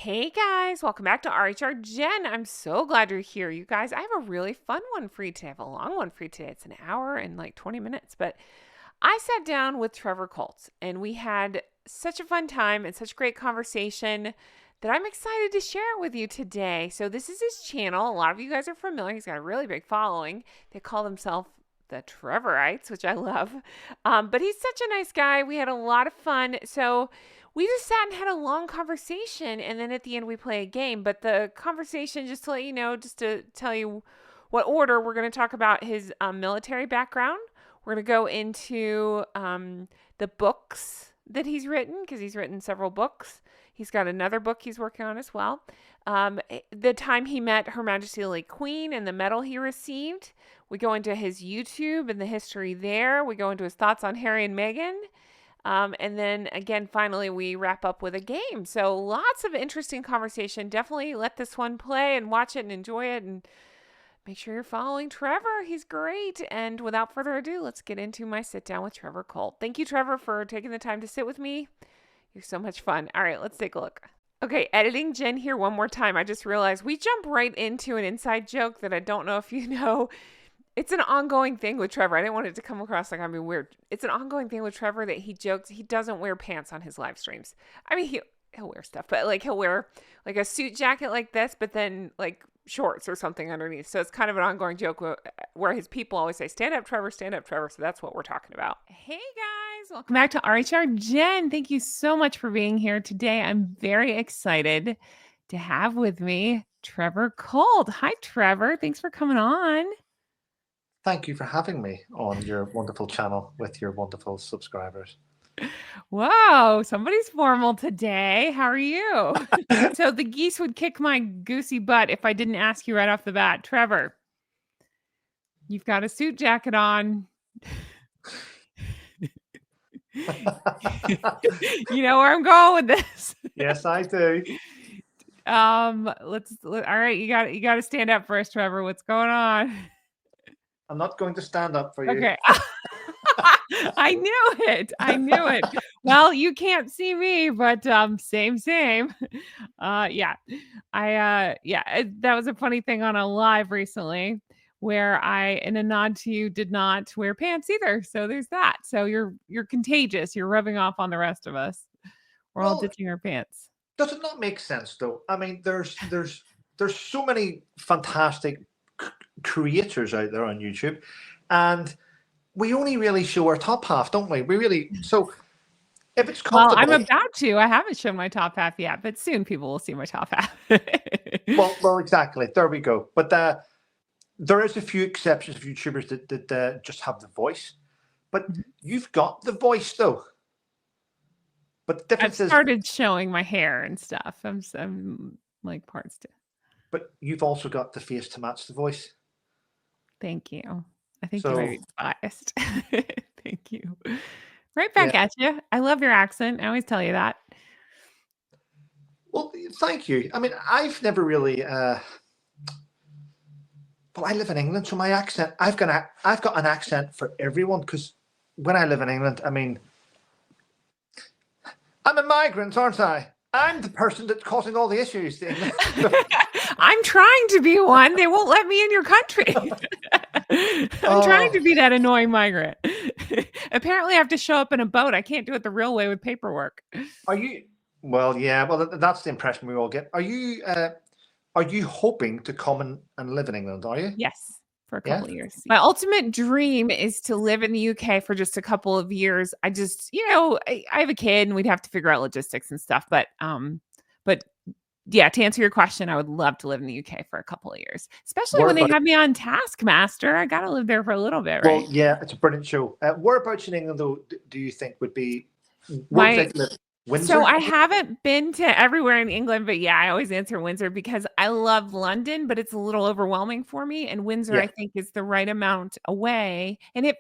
Hey guys, welcome back to rhrjen. I'm so glad you're here. You guys, I have a really fun one for you today. I have a long one for you today. It's an hour and like 20 minutes. But I sat down with Trevor Coult and we had such a fun time and such great conversation that I'm excited to share it with you today. So this is his channel. A lot of you guys are familiar. He's got a really big following. They call themselves the Trevorites, which I love. But he's such a nice guy. We had a lot of fun. So we just sat and had a long conversation, and then at the end we play a game. But the conversation, just to let you know, just to tell you what order, we're going to talk about his military background. We're going to go into the books that he's written, because he's written several books. He's got another book he's working on as well. The time he met Her Majesty the Late Queen and the medal he received. We go into his YouTube and the history there. We go into his thoughts on Harry and Meghan. And then again, finally, we wrap up with a game. So lots of interesting conversation. Definitely let this one play and watch it and enjoy it. And make sure you're following Trevor. He's great. And without further ado, let's get into my sit down with Trevor Coult. Thank you, Trevor, for taking the time to sit with me. You're so much fun. All right, let's take a look. Okay, editing Jen here one more time. I just realized we jump right into an inside joke that I don't know if you know. It's an ongoing thing with Trevor. I didn't want it to come across like I'm being weird. It's an ongoing thing with Trevor that he jokes he doesn't wear pants on his live streams. I mean, he'll wear stuff, but like he'll wear like a suit jacket like this, but then like shorts or something underneath. So it's kind of an ongoing joke where his people always say, stand up, Trevor, stand up, Trevor. So that's what we're talking about. Hey guys, welcome back to rhrjen. Thank you so much for being here today. I'm very excited to have with me Trevor Coult. Hi, Trevor. Thanks for coming on. Thank you for having me on your wonderful channel with your wonderful subscribers. Whoa, somebody's formal today. How are you? So the geese would kick my goosey butt if I didn't ask you right off the bat. Trevor, you've got a suit jacket on. You know where I'm going with this. Yes, I do. All right, you got to stand up first, Trevor. What's going on? I'm not going to stand up for you. Okay. I knew it. Well, you can't see me, but same. Yeah. That was a funny thing on a live recently where I, in a nod to you, did not wear pants either. So there's that. So you're contagious. You're rubbing off on the rest of us. We're all ditching our pants. Does it not make sense though? I mean, there's so many fantastic creators out there on YouTube, and we only really show our top half, don't we? We really, so if it's comfortable. Well, I'm about to. I haven't shown my top half yet, but soon people will see my top half. well, exactly. There we go. But there is a few exceptions of YouTubers that just have the voice, but you've got the voice though. But the difference I've started showing my hair and stuff. I'm like parts too. But you've also got the face to match the voice. Thank you. I think you might be biased. Thank you. Right back at you. I love your accent. I always tell you that. Well, thank you. I mean, I've never really. Well, I live in England, so my accent. I've got an accent for everyone because when I live in England, I mean, I'm a migrant, aren't I? I'm the person that's causing all the issues. I'm trying to be one. They won't let me in your country. I'm trying to be that annoying migrant. Apparently, I have to show up in a boat. I can't do it the real way with paperwork. Are you? Well, yeah. Well, that's the impression we all get. Are you hoping to come and live in England? Are you? Yes. For a couple of years. My ultimate dream is to live in the UK for just a couple of years. I just, I have a kid and we'd have to figure out logistics and stuff. But yeah, to answer your question, I would love to live in the UK for a couple of years, especially when they have me on Taskmaster. I got to live there for a little bit, right? Well, yeah, it's a brilliant show. Whereabouts in England, though, do you think would be? Windsor? So I haven't been to everywhere in England, but yeah, I always answer Windsor because I love London, but it's a little overwhelming for me. And Windsor, I think, is the right amount away. And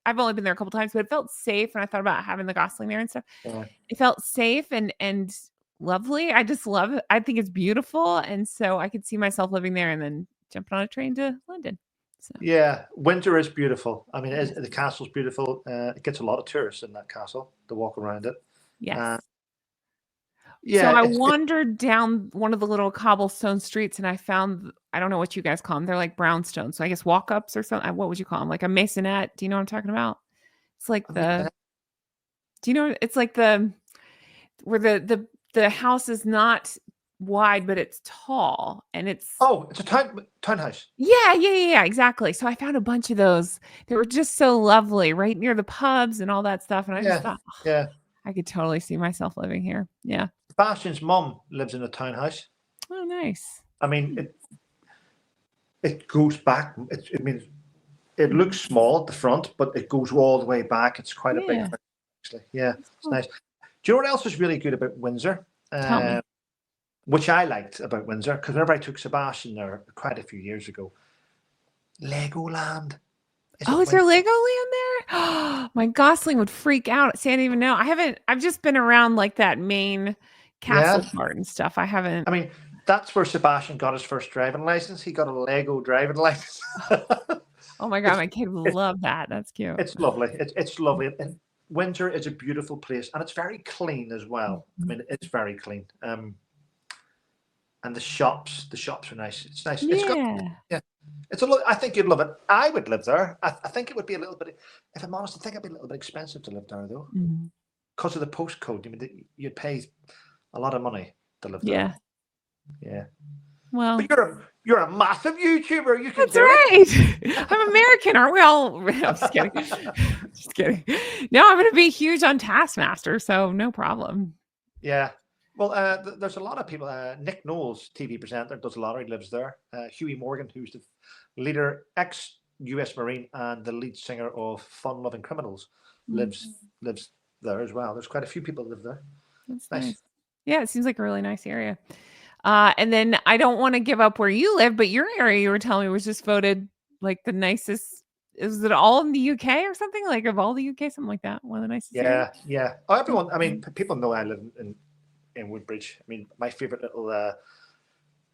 I've only been there a couple times, but it felt safe. And I thought about having the Gosling there and stuff. Yeah. It felt safe and lovely. I just love it. I think it's beautiful. And so I could see myself living there and then jumping on a train to London. So. Yeah, Windsor is beautiful. I mean, the castle's beautiful. It gets a lot of tourists in that castle to walk around it. Yes. So Yeah, I it's wandered down one of the little cobblestone streets and I found, I don't know what you guys call them. They're like brownstones. So I guess walk ups or something. What would you call them? Like a masonette. Do you know what I'm talking about? It's like I mean, do you know, it's like where the house is not wide, but it's tall and it's, oh, it's a townhouse. yeah, exactly. So I found a bunch of those. They were just so lovely right near the pubs and all that stuff. And I just Yeah, thought, yeah. I could totally see myself living here. Yeah. Sebastian's mum lives in a townhouse. Oh, nice. I mean, it goes back. I mean, it Mhm. looks small at the front, but it goes all the way back. It's quite a big Yeah. house, actually. Yeah, That's it's cool. nice. Do you know what else was really good about Windsor? Tell me. Which I liked about Windsor, because whenever I took Sebastian there quite a few years ago, Legoland is Oh, at is there Windsor. Legoland there? My Gosling would freak out. See, I didn't even know. I've just been around like that main castle Yeah, part and stuff. I haven't. I mean, that's where Sebastian got his first driving license. He got a Lego driving license. Oh my God, it's my kid would it's love that. That's cute. it's lovely. It's lovely. And Windsor is a beautiful place, and it's very clean as well. I Mhm. mean, it's very clean. And the shops are nice. It's nice. It's got, Yeah. yeah. It's a lot. I think you'd love it. I would live there. I think it would be a little bit. If I'm honest, I think it'd be a little bit expensive to live there though, Mhm. because of the postcode. I mean, you'd pay a lot of money to live there. Yeah. Yeah. But Well, you're a massive YouTuber. You can that's do right. I'm American, aren't we all? I'm just kidding. it. Just kidding. No, I'm going to be huge on Taskmaster, so no problem. Yeah. Well, there's a lot of people. Nick Knowles, TV presenter, does a lot. He lives there. Huey Morgan, who's the leader, ex-US Marine, and the lead singer of Fun Loving Criminals, lives Mhm. lives there as well. There's quite a few people that live there. That's Nice. nice. Yeah, it seems like a really nice area. And then I don't want to give up where you live, but your area you were telling me was just voted like the nicest. Is it all in the UK or something? Like of all the UK, something like that. One of the nicest areas. Yeah, yeah. Oh, everyone. I mean, Mhm. people know I live in Woodbridge. I mean, my favorite little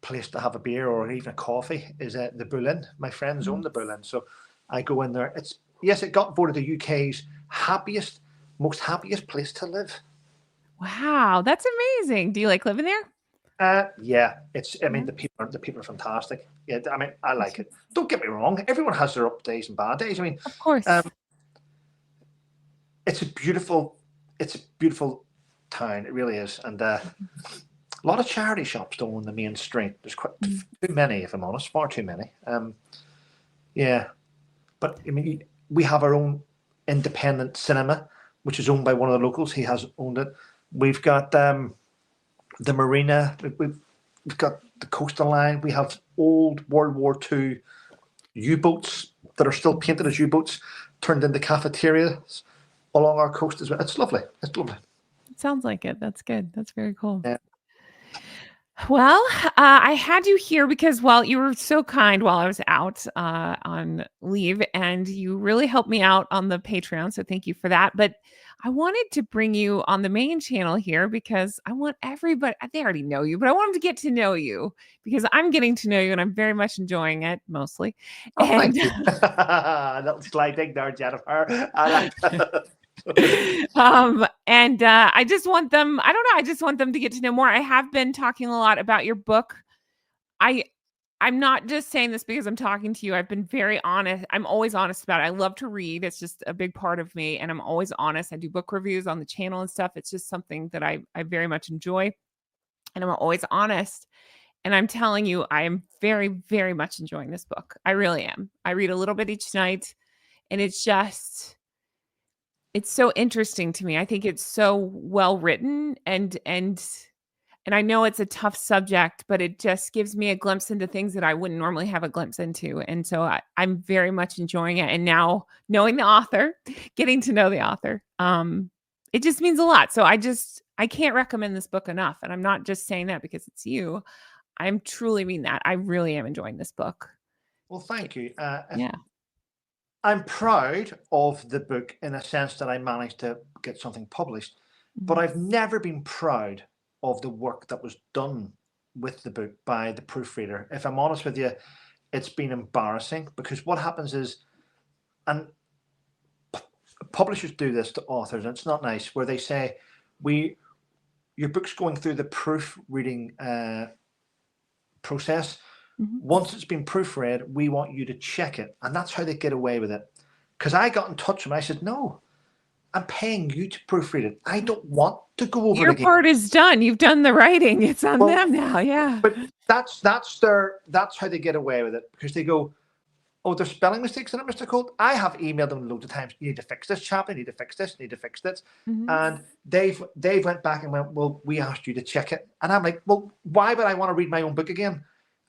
place to have a beer or even a coffee is the Bull Inn. My friends own the Bull Inn, so I go in there. It's yes, it got voted the UK's most happiest place to live. Wow, that's amazing. Do you like living there? Yeah, it's. I mean, Yeah. the people are fantastic. Yeah, I mean, I like it. Don't get me wrong. Everyone has their up days and bad days. I mean, Of course. um, it's a beautiful town. It really is, and a lot of charity shops though on the main street. There's quite Mm. too many, if I'm honest, far too many. Yeah, but I mean, we have our own independent cinema, which is owned by one of the locals. He has owned it. We've got the marina. We've got the coastal line. We have old World War II U-boats that are still painted as U-boats, turned into cafeterias along our coast as well. It's lovely. It's lovely. It sounds like it. That's good. That's very cool. Yeah. Well, I had you here because, well, you were so kind while I was out on leave, and you really helped me out on the Patreon. So thank you for that. But I wanted to bring you on the main channel here because I want everybody, they already know you, but I want them to get to know you because I'm getting to know you and I'm very much enjoying it mostly. Oh, And thank you. Little sliding there, Jennifer. I like that. I just want them, I don't know, I just want them to get to know more. I have been talking a lot about your book. I I'm not just saying this because I'm talking to you. I've been very honest. I'm always honest about it. I love to read. It's just a big part of me and I'm always honest. I do book reviews on the channel and stuff. It's just something that I very much enjoy and I'm always honest. And I'm telling you I am very very much enjoying this book. I really am. I read a little bit each night and it's so interesting to me. I think it's so well written and I know it's a tough subject, but it just gives me a glimpse into things that I wouldn't normally have a glimpse into. And so I'm very much enjoying it. And now knowing the author, getting to know the author, it just means a lot. So I can't recommend this book enough. And I'm not just saying that because it's you. I'm truly mean that. I really am enjoying this book. Well, thank you. Yeah. I'm proud of the book in a sense that I managed to get something published, but Mhm. I've never been proud of the work that was done with the book by the proofreader. If I'm honest with you, it's been embarrassing because what happens is, and publishers do this to authors, and it's not nice, where they say, we your book's going through the proofreading process. Mhm. Once it's been proofread, we want you to check it. And that's how they get away with it. Because I got in touch with them. I said, no, I'm paying you to proofread it. I don't want to go over Your it again. part is done. You've done the writing. It's on them now. Yeah. But that's how they get away with it, because they go, oh, there's spelling mistakes in it, Mr. Coult. I have emailed them loads of times. You need to fix this chapter. You need to fix this. You need to fix this. Mhm. And they've went back and went, well, we asked you to check it. And I'm like, well, why would I want to read my own book again?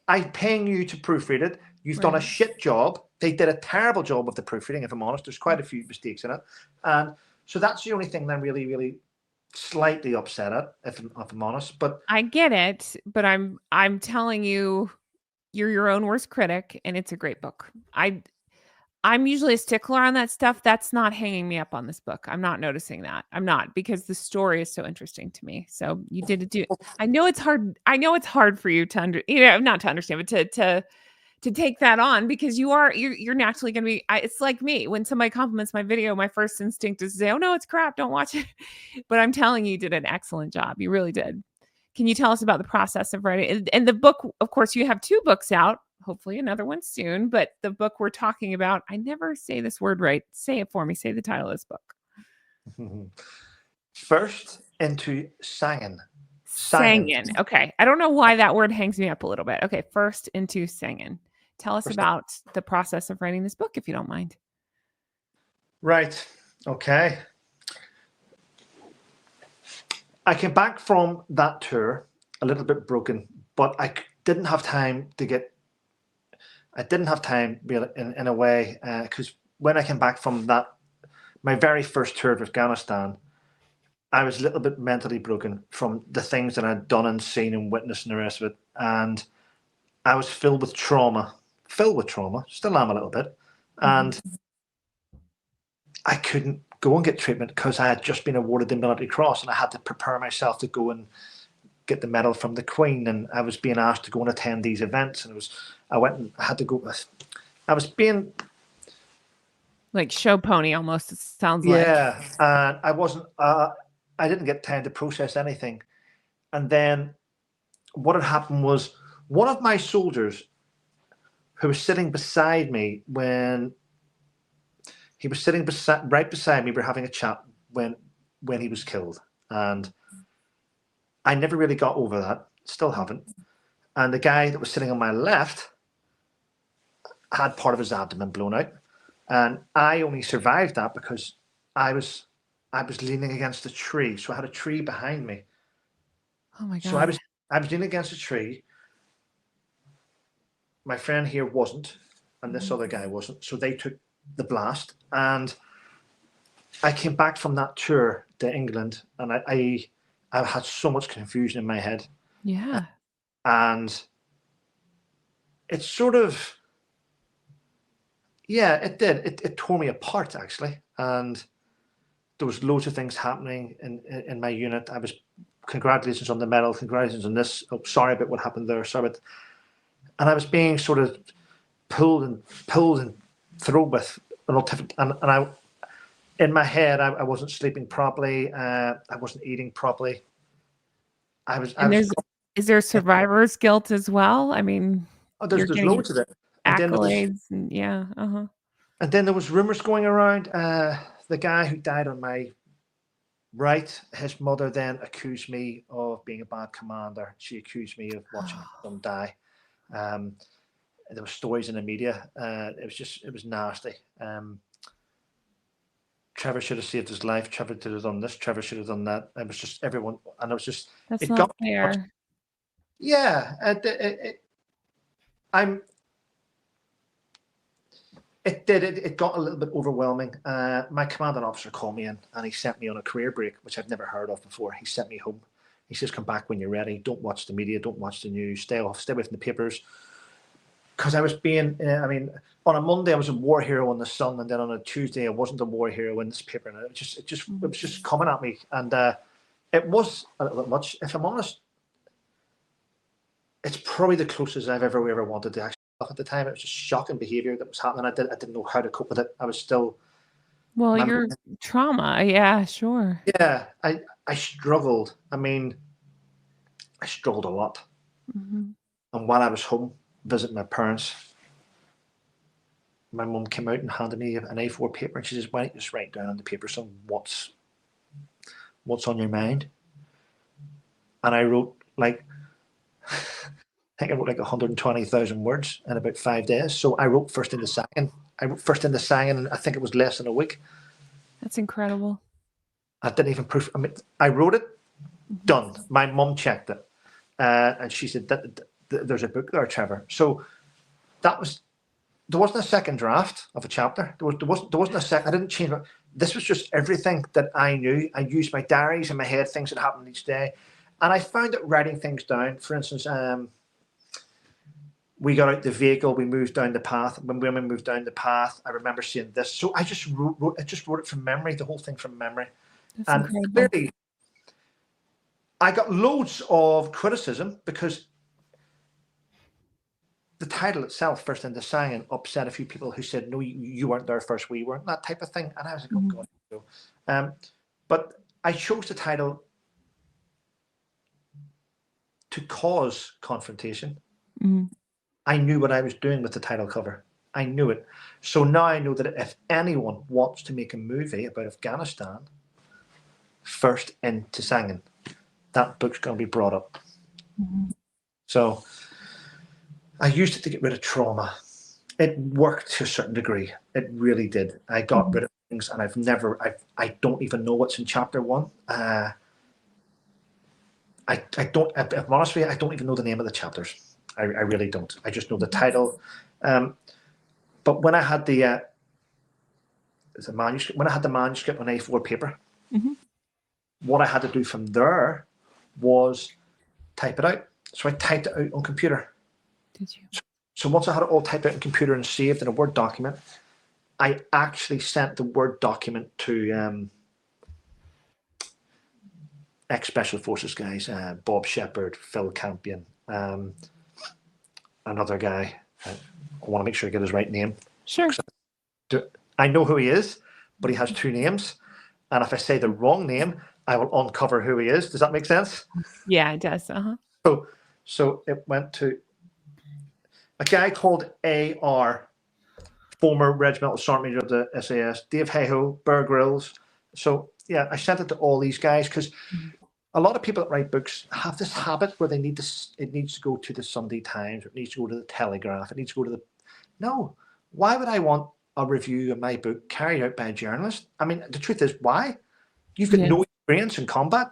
I'm paying you to proofread it. You've done a shit job. They did a terrible job with the proofreading, if I'm honest. There's quite a few mistakes in it. And so that's the only thing that I'm really, really slightly upset at, if I'm honest. But I get it, but I'm telling you, you're your own worst critic, and it's a great book. I'm usually a stickler on that stuff. That's not hanging me up on this book. I'm not noticing that. I'm not, because the story is so interesting to me. So you did do. I know it's hard. I know it's hard for you to not to understand, but to take that on, because you're naturally going to be. It's like me when somebody compliments my video. My first instinct is to say, "Oh no, it's crap. Don't watch it." But I'm telling you, you did an excellent job. You really did. Can you tell us about the process of writing? And the book, of course, you have 2 books out, hopefully another one soon, but the book we're talking about, I never say this word right. Say it for me. Say the title of this book. First into Sangin. Sangin. Okay. I don't know why that word hangs me up a little bit. Okay. First into Sangin. Tell us about the process of writing this book, if you don't mind. Right. Okay. I came back from that tour a little bit broken, but I didn't have time really in a way, because when I came back from that, my very first tour of Afghanistan, I was a little bit mentally broken from the things that I'd done and seen and witnessed and the rest of it. And I was filled with trauma, still am a little bit. And I couldn't go and get treatment because I had just been awarded the Military Cross, and I had to prepare myself to go and get the medal from the Queen. And I was being asked to go and attend these events. And I went and I had to go. I was being like show pony almost, it sounds like. Yeah. And I wasn't, I didn't get time to process anything. And then what had happened was one of my soldiers who was sitting beside me when he was sitting right beside me, we were having a chat when he was killed. And I never really got over that, still haven't. And the guy that was sitting on my left had part of his abdomen blown out. And I only survived that because I was leaning against a tree. So I had a tree behind me. Oh my God. So I was leaning against a tree. My friend here wasn't, and this other guy wasn't. So they took the blast. And I came back from that tour to England, and I had so much confusion in my head. Yeah. And it's sort of, yeah, it did. It tore me apart, actually. And there was loads of things happening in my unit. I was, congratulations on the medal, congratulations on this. Oh, sorry about what happened there. Sorry about, and I was being sort of pulled and thrown with and I, in my head, I wasn't sleeping properly. I wasn't eating properly. Is there survivor's guilt as well? I mean, there's loads of it. Accolades and yeah. And then there was rumors going around. The guy who died on my right, his mother then accused me of being a bad commander. She accused me of watching them die. There were stories in the media. It was nasty. Trevor should have saved his life. Trevor should have done this. Trevor should have done that. It was just everyone, and it was just. That's not fair. Yeah, It got a little bit overwhelming. My commanding officer called me in and he sent me on a career break, which I've never heard of before. He sent me home. He says, come back when you're ready. Don't watch the media. Don't watch the news. Stay away from the papers. Because I was being, on a Monday I was a war hero in the Sun, and then on a Tuesday I wasn't a war hero in this paper. And it was just coming at me. And it was a little bit much. If I'm honest, it's probably the closest I've ever wanted to actually. At the time, it was just shocking behavior that was happening. I didn't know how to cope with it. I was still. Well, your trauma, yeah, sure. Yeah, I struggled. I mean, I struggled a lot. Mm-hmm. And while I was home visiting my parents, my mum came out and handed me an A4 paper, and she says, "Why don't you just write down on the paper son what's on your mind?" And I wrote like, I think I wrote like 120,000 words in about 5 days. So I wrote first in the Sangin. And I think it was less than a week. That's incredible. I didn't even proof. I mean, I wrote it, done. My mum checked it, and she said that there's a book there, Trevor. So that was. There wasn't a second draft of a chapter. There wasn't a second. I didn't change it. This was just everything that I knew. I used my diaries in my head, things that happened each day, and I found that writing things down. For instance, we got out the vehicle, we moved down the path. When women moved down the path, I remember seeing this. So I just wrote it from memory, the whole thing from memory. That's And incredible. clearly, I got loads of criticism because the title itself, First in the Sangin, upset a few people who said, "No, you weren't there first, we weren't," that type of thing. And I was like, "Oh God." But I chose the title to cause confrontation. I knew what I was doing with the title cover. I knew it. So now I know that if anyone wants to make a movie about Afghanistan, First into Sangin, that book's going to be brought up. So I used it to get rid of trauma. It worked to a certain degree. It really did. I got rid of things, and I don't even know what's in chapter 1. I don't, if I'm honest with you, I don't even know the name of the chapters. I really don't. I just know the title. But when I had the manuscript, on A4 paper, what I had to do from there was type it out. So I typed it out on computer. Did you? So once I had it all typed out on computer and saved in a Word document, I actually sent the Word document to ex-Special Forces guys, Bob Shepherd, Phil Campion, another guy. I want to make sure I get his right name. Sure. I know who he is, but he has 2 names. And if I say the wrong name, I will uncover who he is. Does that make sense? Yeah, it does. So it went to a guy called A.R., former Regimental Sergeant Major of the SAS, Dave Hayhoe, Bear Grylls. So yeah, I sent it to all these guys because a lot of people that write books have this habit where it needs to go to the Sunday Times, or it needs to go to the Telegraph, it needs to go to the... No, why would I want a review of my book carried out by a journalist? I mean, the truth is, why? You've got no experience in combat.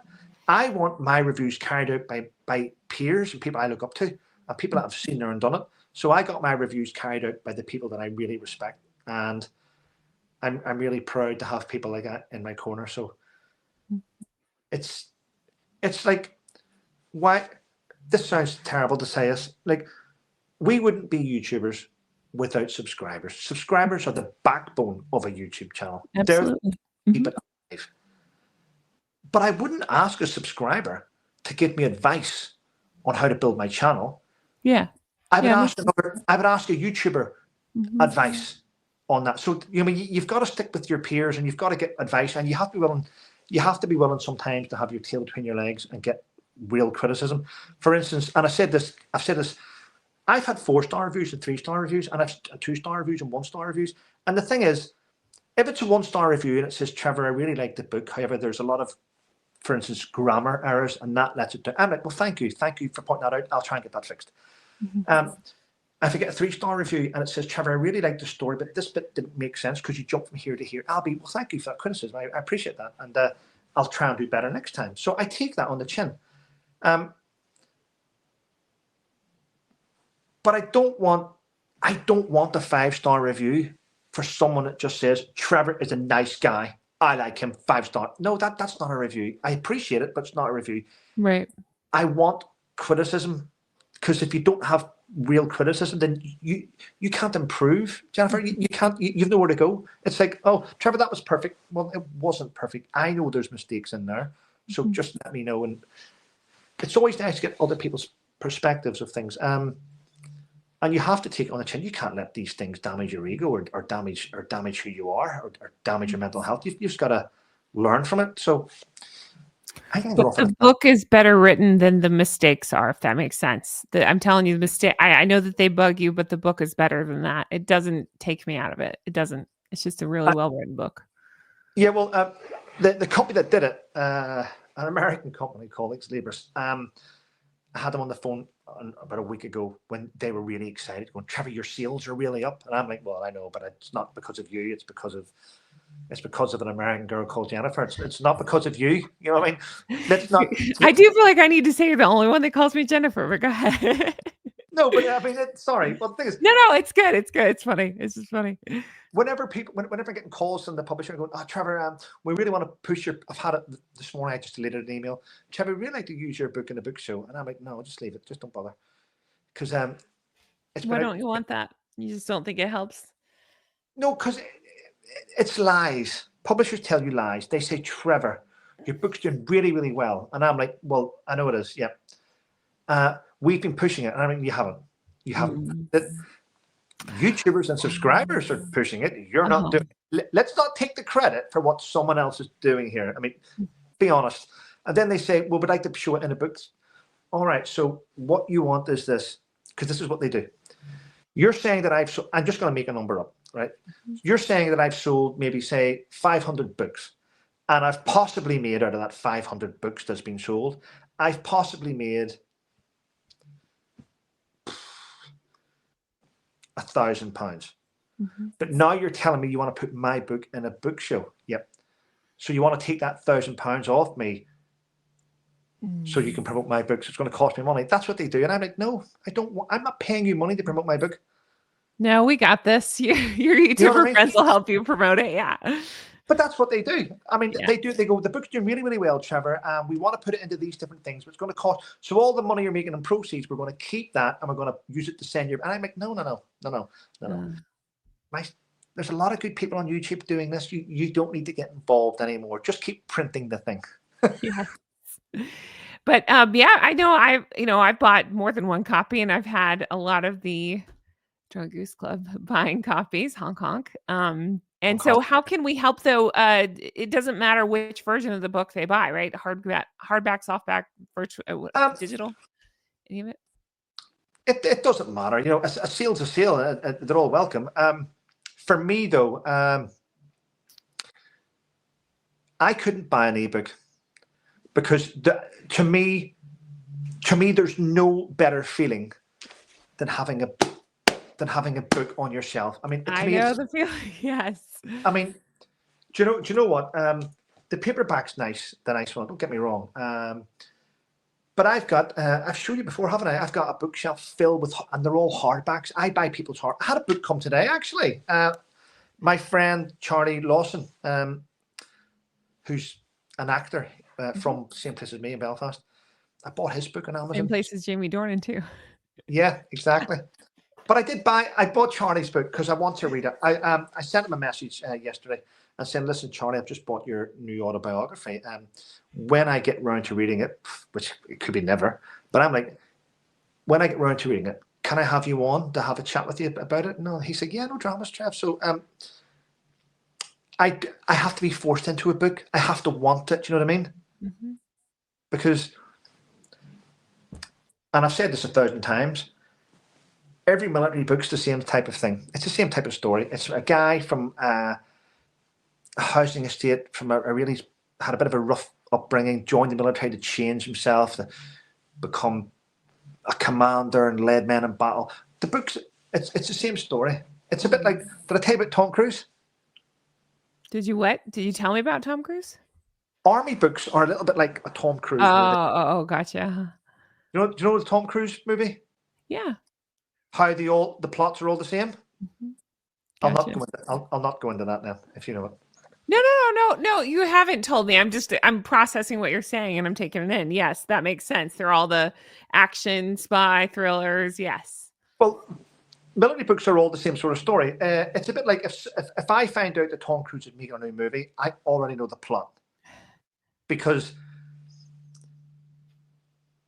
I want my reviews carried out by peers and people I look up to, and people that have seen there and done it. So I got my reviews carried out by the people that I really respect, and I'm really proud to have people like that in my corner. So it's like, why? This sounds terrible to say this. Like, we wouldn't be YouTubers without subscribers. Subscribers are the backbone of a YouTube channel. Absolutely. They're keep it alive. But I wouldn't ask a subscriber to give me advice on how to build my channel. Yeah. I would ask a YouTuber advice on that. So you've got to stick with your peers, and you've got to get advice, and you have to be willing. You have to be willing sometimes to have your tail between your legs and get real criticism. For instance, and I've said this. I've had 4-star reviews and 3-star reviews, and I've 2-star reviews and 1-star reviews. And the thing is, if it's a 1-star review and it says, "Trevor, I really like the book. However, there's a lot of, for instance, grammar errors," and that lets it down, I'm like, "Well, thank you for pointing that out. I'll try and get that fixed." If I get a 3-star review and it says, "Trevor, I really like the story, but this bit didn't make sense because you jumped from here to here," I'll be, "Well, thank you for that criticism. I appreciate that, and I'll try and do better next time." So I take that on the chin. But I don't want a 5-star review for someone that just says, "Trevor is a nice guy. I like him, 5-star." No, that's not a review. I appreciate it, but it's not a review. Right. I want criticism, because if you don't have real criticism, then you can't improve, Jennifer. You can't. You've nowhere to go. It's like, "Oh, Trevor, that was perfect." Well, it wasn't perfect. I know there's mistakes in there, so just let me know. And it's always nice to get other people's perspectives of things. And you have to take it on the chin. You can't let these things damage your ego, or damage who you are, or damage your mental health. You've just got to learn from it. So I think they're But often. the book is better written than the mistakes are, if that makes sense. I'm telling you, the mistake. I know that they bug you, but the book is better than that. It doesn't take me out of it. It doesn't. It's just a really well written book. Yeah, well, the company that did it, an American company called Ex-Libris, I had them on the phone about a week ago when they were really excited, going, "Trevor, your sales are really up." And I'm like, "Well, I know, but it's not because of you. It's because of an American girl called Jennifer. It's not because of you. You know what I mean? Let's not." I do feel like I need to say you're the only one that calls me Jennifer, but go ahead. No, but I mean, sorry. Well, the thing is, No, it's good. It's good. It's funny. It's just funny. whenever I'm getting calls from the publisher going, "Oh, Trevor, we really want to push your," I've had it this morning. I just deleted an email. "Trevor, we'd really like to use your book in a book show," and I'm like, "No, just leave it. Just don't bother." Because it's Why been don't you want that? You just don't think it helps? no, because it's lies. Publishers tell you lies. They say, "Trevor, your book's doing really, really well," and I'm like, "Well, I know it is. Yeah, we've been pushing it," and I mean, you haven't. You haven't. YouTubers and subscribers are pushing it. You're not doing it. Let's not take the credit for what someone else is doing here. I mean, be honest. And then they say, "Well, we'd like to show it in a book." All right. So what you want is this, because this is what they do. You're saying that I'm just going to make a number up, right? You're saying that I've sold maybe, say, 500 books, and I've possibly made out of that 500 books that's been sold, I've possibly made £1,000. But now you're telling me you want to put my book in a book show. Yep. So you want to take that £1,000 off me so you can promote my books. It's going to cost me money. That's what they do. And I'm like, no, I don't want, I'm not paying you money to promote my book. No, we got this. Your YouTuber You know what I mean? friends will help you promote it. Yeah. But that's what they do. I mean, Yeah. they go, "The book's doing really, really well, Trevor. And we want to put it into these different things, but it's going to cost. So all the money you're making in proceeds, we're going to keep that and we're going to use it to send you." And I'm like, no. There's a lot of good people on YouTube doing this. You don't need to get involved anymore. Just keep printing the thing. Yes. But yeah, I know I've bought more than one copy, and I've had a lot of the Drug Goose Club buying copies, honk honk. And so how can we help though? It doesn't matter which version of the book they buy, right? Hardback, softback, virtual, digital, any of it? It doesn't matter. You know, a sale's a sale. They're all welcome. For me though, I couldn't buy an ebook because to me, there's no better feeling than having a book on your shelf. I mean, I know the feeling. Yes. I mean, do you know what? The paperback's nice, the nice one. Don't get me wrong. But I've showed you before, haven't I? I've got a bookshelf filled with, and they're all hardbacks. I buy people's I had a book come today, actually. My friend Charlie Lawson, who's an actor from the same place as me in Belfast. I bought his book on Amazon. Same place as Jamie Dornan too. Yeah, exactly. But I bought Charlie's book because I want to read it. I sent him a message yesterday and said, "Listen, Charlie, I've just bought your new autobiography. When I get round to reading it, which it could be never, but I'm like, when I get round to reading it, can I have you on to have a chat with you about it?" No, he said, "Yeah, no dramas, Trev." So I have to be forced into a book. I have to want it. Do you know what I mean? Mm-hmm. Because, and I've said this 1,000 times, every military book's the same type of thing. It's the same type of story. It's a guy from a housing estate from a really had a bit of a rough upbringing, joined the military to change himself, to become a commander and led men in battle. The book's it's the same story. It's a bit like, did I tell you about Tom Cruise? Did you what? Did you tell me about Tom Cruise? Army books are a little bit like a Tom Cruise movie. Oh, gotcha. Do you know the Tom Cruise movie? Yeah. How the plots are all the same? Mm-hmm. Gotcha. Gotcha. I'll not go into that now, if you know it. No, you haven't told me. I'm processing what you're saying and I'm taking it in. Yes, that makes sense. They're all the action, spy, thrillers. Yes. Well, military books are all the same sort of story. It's a bit like if I find out that Tom Cruise is making a new movie, I already know the plot. Because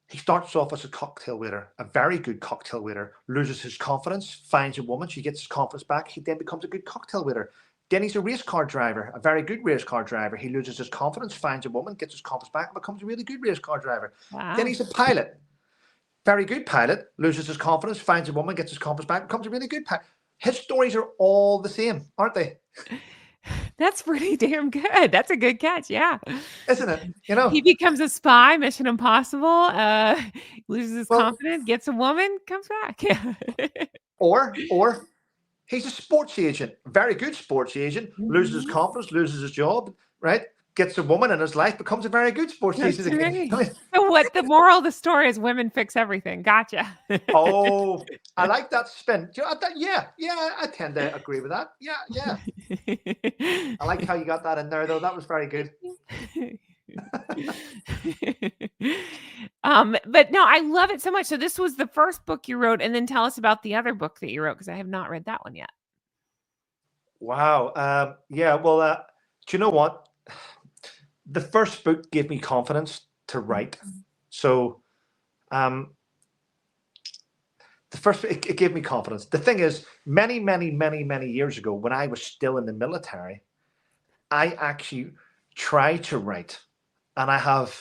he starts off as a cocktail waiter, a very good cocktail waiter, loses his confidence, finds a woman, she gets his confidence back, he then becomes a good cocktail waiter. Then he's a race car driver, a very good race car driver. He loses his confidence, finds a woman, gets his confidence back, and becomes a really good race car driver. Wow. Then he's a pilot, very good pilot, loses his confidence, finds a woman, gets his confidence back, becomes a really good pilot. His stories are all the same, aren't they? That's pretty damn good. That's a good catch. Yeah. Isn't it? You know, He becomes a spy, Mission Impossible, loses his well, confidence, gets a woman, comes back. Yeah. or he's a sports agent, very good sports agent, loses his confidence, loses his job, right? Gets a woman in his life, becomes a very good sports That's agent again. right. So what the moral of the story is women fix everything. Gotcha. Oh, I like that spin. Do you know, yeah, I tend to agree with that. Yeah. I like how you got that in there, though. That was very good. But no, I love it so much. So this was the first book you wrote, and then tell us about the other book that you wrote, because I have not read that one yet. Wow. Yeah. Well, do you know what? The first book gave me confidence to write. So, the first it gave me confidence. The thing is, many years ago, when I was still in the military, I actually tried to write, and I have.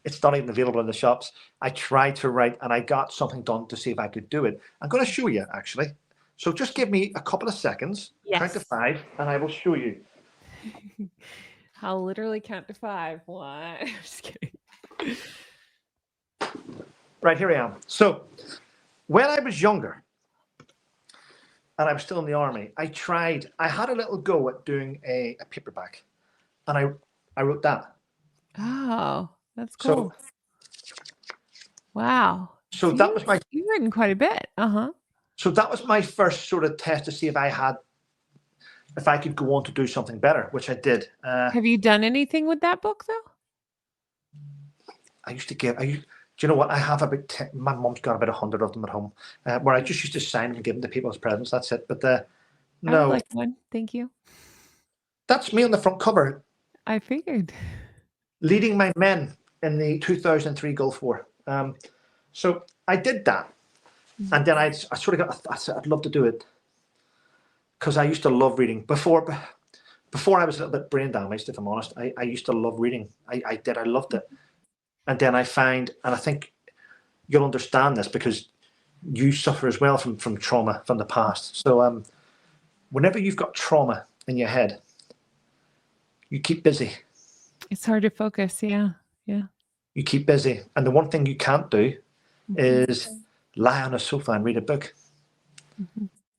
It's not even available in the shops. I tried to write, and I got something done to see if I could do it. I'm going to show you actually. So just give me a couple of seconds. Yes. Count to 5, and I will show you. I'll literally count to 5. What? I'm just kidding. Right, here I am. So when I was younger and I was still in the army, I had a little go at doing a paperback, and I wrote that. Oh, that's cool. So, wow. So that was my. You've written quite a bit. So that was my first sort of test to see if I could go on to do something better, which I did. Have you done anything with that book though? I used to give. Do you know what? I have about 10, my mum's got about 100 of them at home, where I just used to sign them and give them to people as presents. That's it. But no, I would like one. Thank you. That's me on the front cover. I figured. Leading my men in the 2003 Gulf War. So I did that, and then I sort of I said I'd love to do it because I used to love reading before I was a little bit brain damaged. If I'm honest, I used to love reading. I did. I loved it. And then I think you'll understand this because you suffer as well from trauma from the past. So whenever you've got trauma in your head, you keep busy. It's hard to focus. Yeah. You keep busy. And the one thing you can't do is lie on a sofa and read a book.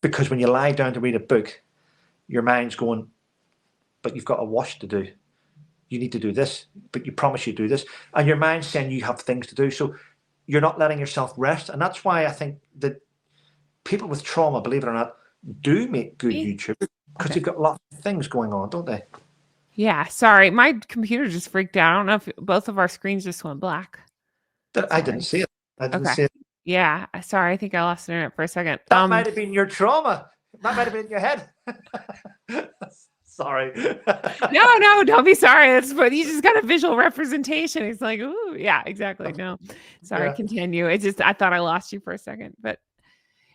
Because when you lie down to read a book, your mind's going, but you've got a wash to do. You need to do this, but you promise you do this. And your mind's saying you have things to do. So you're not letting yourself rest. And that's why I think that people with trauma, believe it or not, do make good YouTube because they've got lots of things going on, don't they? Yeah. Sorry. My computer just freaked out. I don't know if both of our screens just went black. I didn't see it. I didn't see it. Yeah. Sorry. I think I lost internet for a second. That might have been your trauma. That might have been in your head. Sorry. No, don't be sorry. That's what you just got a visual representation. It's like, ooh, yeah, exactly. No, sorry, continue. It's just, I thought I lost you for a second, but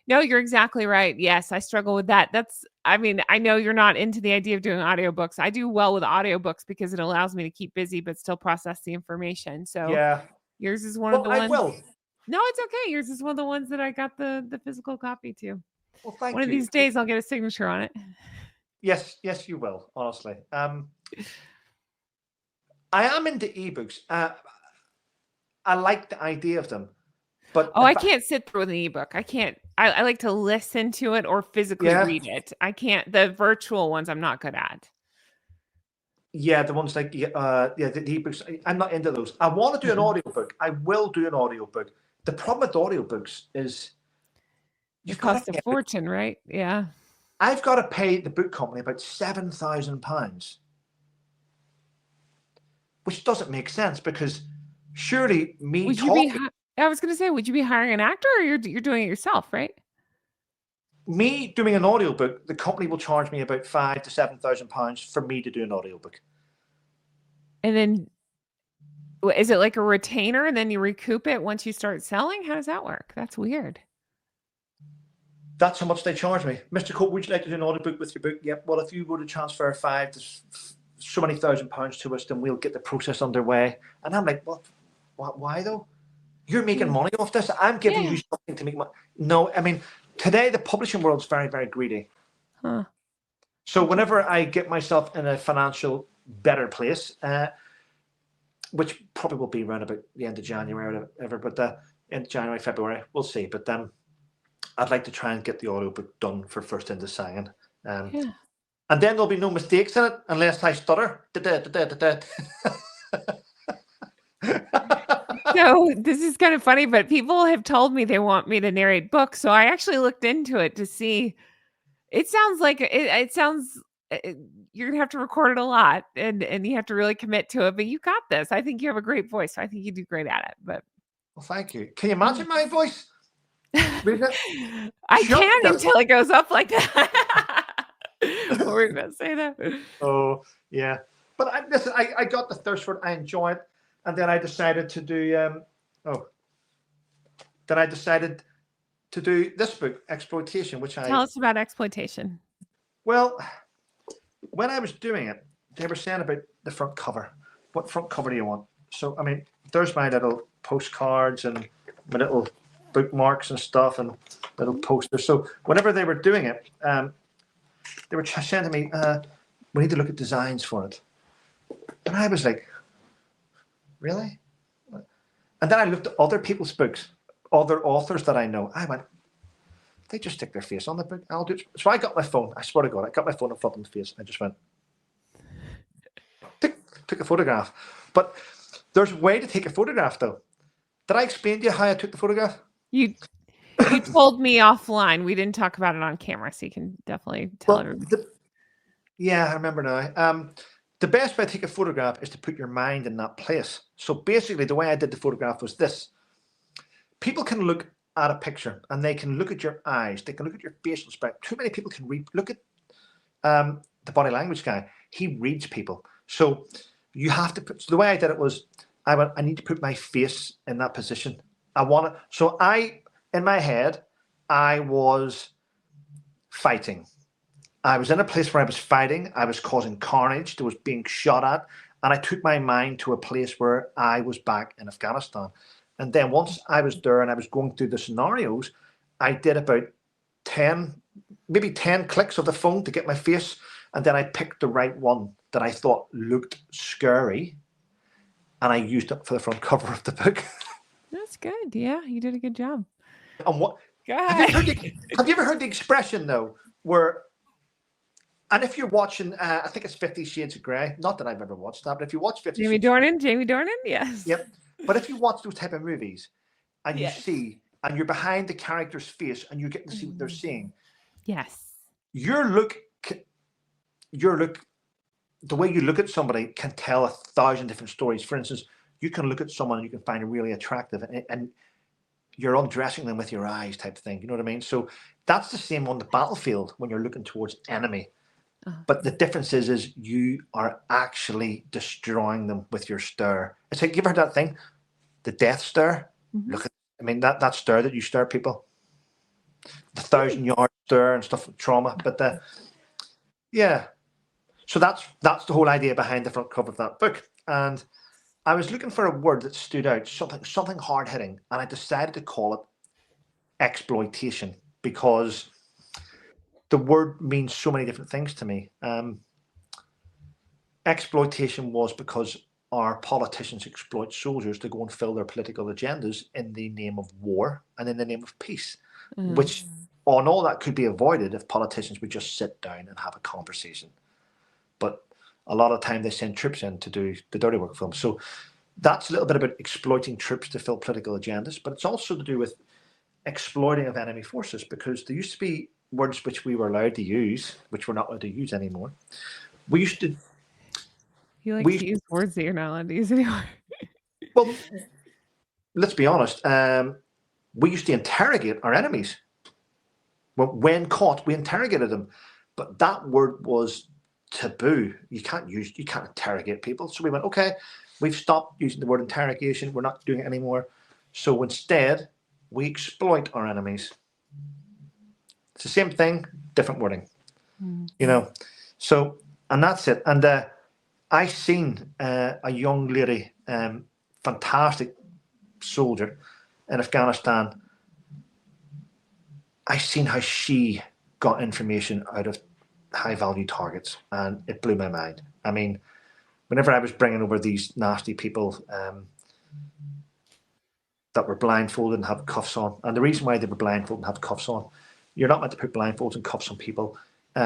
no, you're exactly right. Yes, I struggle with that. I know you're not into the idea of doing audiobooks. I do well with audiobooks because it allows me to keep busy, but still process the information. So yours is one of the ones. I will. No, it's okay. Yours is one of the ones that I got the physical copy to. Well, thank you. One of these days I'll get a signature on it. Yes, you will, honestly. I am into ebooks. I like the idea of them. But I can't sit through an ebook. I can't. I like to listen to it or physically read it. I can't. The virtual ones I'm not good at. Yeah, the ones like the ebooks. I'm not into those. I want to do an audiobook. I will do an audiobook. The problem with audiobooks is it costs a fortune, right? Yeah. I've got to pay the book company about £7,000, which doesn't make sense because surely I was going to say, would you be hiring an actor or you're doing it yourself, right? Me doing an audiobook, the company will charge me about £5,000 to £7,000 for me to do an audiobook. And then is it like a retainer and then you recoup it once you start selling? How does that work? That's weird. That's how much they charge me. Mr. Coult, would you like to do an audiobook with your book? Yep. Well, if you were to transfer so many £1,000 to us, then we'll get the process underway. And I'm like, what? Why though? You're making money off this. I'm giving you something to make money. No, I mean, today the publishing world is very, very greedy. Huh. So whenever I get myself in a financial better place, which probably will be around about the end of January or whatever, but end of January, February, we'll see. But I'd like to try and get the audiobook done for first into Sangin. And then there'll be no mistakes in it unless I stutter. So this is kind of funny, but people have told me they want me to narrate books. So I actually looked into it to see. It sounds like it sounds you're gonna have to record it a lot and you have to really commit to it. But you got this. I think you have a great voice. So I think you do great at it. But well, thank you. Can you imagine my voice? I can until it goes up like that. What were you going to say there? Oh yeah, but listen, I got the thirst for it. I enjoy it, and then I decided to do this book, Exploitation, which Tell us about Exploitation. Well, when I was doing it, they were saying about the front cover. What front cover do you want? So I mean, there's my little postcards and my little bookmarks and stuff and little posters. So whenever they were doing it, they were saying to me, we need to look at designs for it. And I was like, really? And then I looked at other people's books, other authors that I know. I went, they just stick their face on the book. I'll do it. So I got my phone. I swear to God, I got my phone and flipped on the face. I just went, took a photograph. But there's a way to take a photograph, though. Did I explain to you how I took the photograph? You told me offline. We didn't talk about it on camera, so you can definitely tell everybody. Yeah, I remember now. The best way to take a photograph is to put your mind in that place. So basically, the way I did the photograph was this. People can look at a picture and they can look at your eyes. They can look at your facial expression. Too many people can read. Look at the body language guy. He reads people. So you have to put. So the way I did it was, I need to put my face in that position. In my head, I was fighting. I was in a place where I was fighting. I was causing carnage. There was being shot at. And I took my mind to a place where I was back in Afghanistan. And then once I was there and I was going through the scenarios, I did about 10 clicks of the phone to get my face. And then I picked the right one that I thought looked scary. And I used it for the front cover of the book. That's good. Yeah, you did a good job. And what? Have you ever heard the expression though, where? And if you're watching, I think it's 50 Shades of Grey. Not that I've ever watched that, but if you watch 50 Jamie Dornan, yes. Yep. But if you watch those type of movies, and you see, and you're behind the character's face, and you get to see what they're seeing. Yes. Your look, the way you look at somebody can tell 1,000 different stories. For instance, you can look at someone and you can find it really attractive, and you're undressing them with your eyes, type of thing. You know what I mean? So that's the same on the battlefield when you're looking towards enemy. But the difference is you are actually destroying them with your stare. It's like, you ever heard that thing? The death stare? Mm-hmm. Look at, I mean, that stare that you stare people. The 1,000-yard stare and stuff with trauma. But yeah. So that's the whole idea behind the front cover of that book. And I was looking for a word that stood out, something hard-hitting, and I decided to call it exploitation because the word means so many different things to me. Exploitation was because our politicians exploit soldiers to go and fill their political agendas in the name of war and in the name of peace, which on all that could be avoided if politicians would just sit down and have a conversation. But a lot of the time they send troops in to do the dirty work for them. So that's a little bit about exploiting troops to fill political agendas, but it's also to do with exploiting of enemy forces, because there used to be words which we were allowed to use, which we're not allowed to use anymore. We used to. You like to use words that you're not allowed to use anymore. Well, let's be honest. We used to interrogate our enemies. Well, when caught, we interrogated them, but that word was taboo. You can't interrogate people. So we went, okay, we've stopped using the word interrogation. We're not doing it anymore. So instead, we exploit our enemies. It's the same thing, different wording. Mm. You know, so, and that's it. And I seen a young lady, fantastic soldier in Afghanistan. I seen how she got information out of high value targets, and it blew my mind. I mean, whenever I was bringing over these nasty people that were blindfolded and have cuffs on, and the reason why they were blindfolded and have cuffs on, you're not meant to put blindfolds and cuffs on people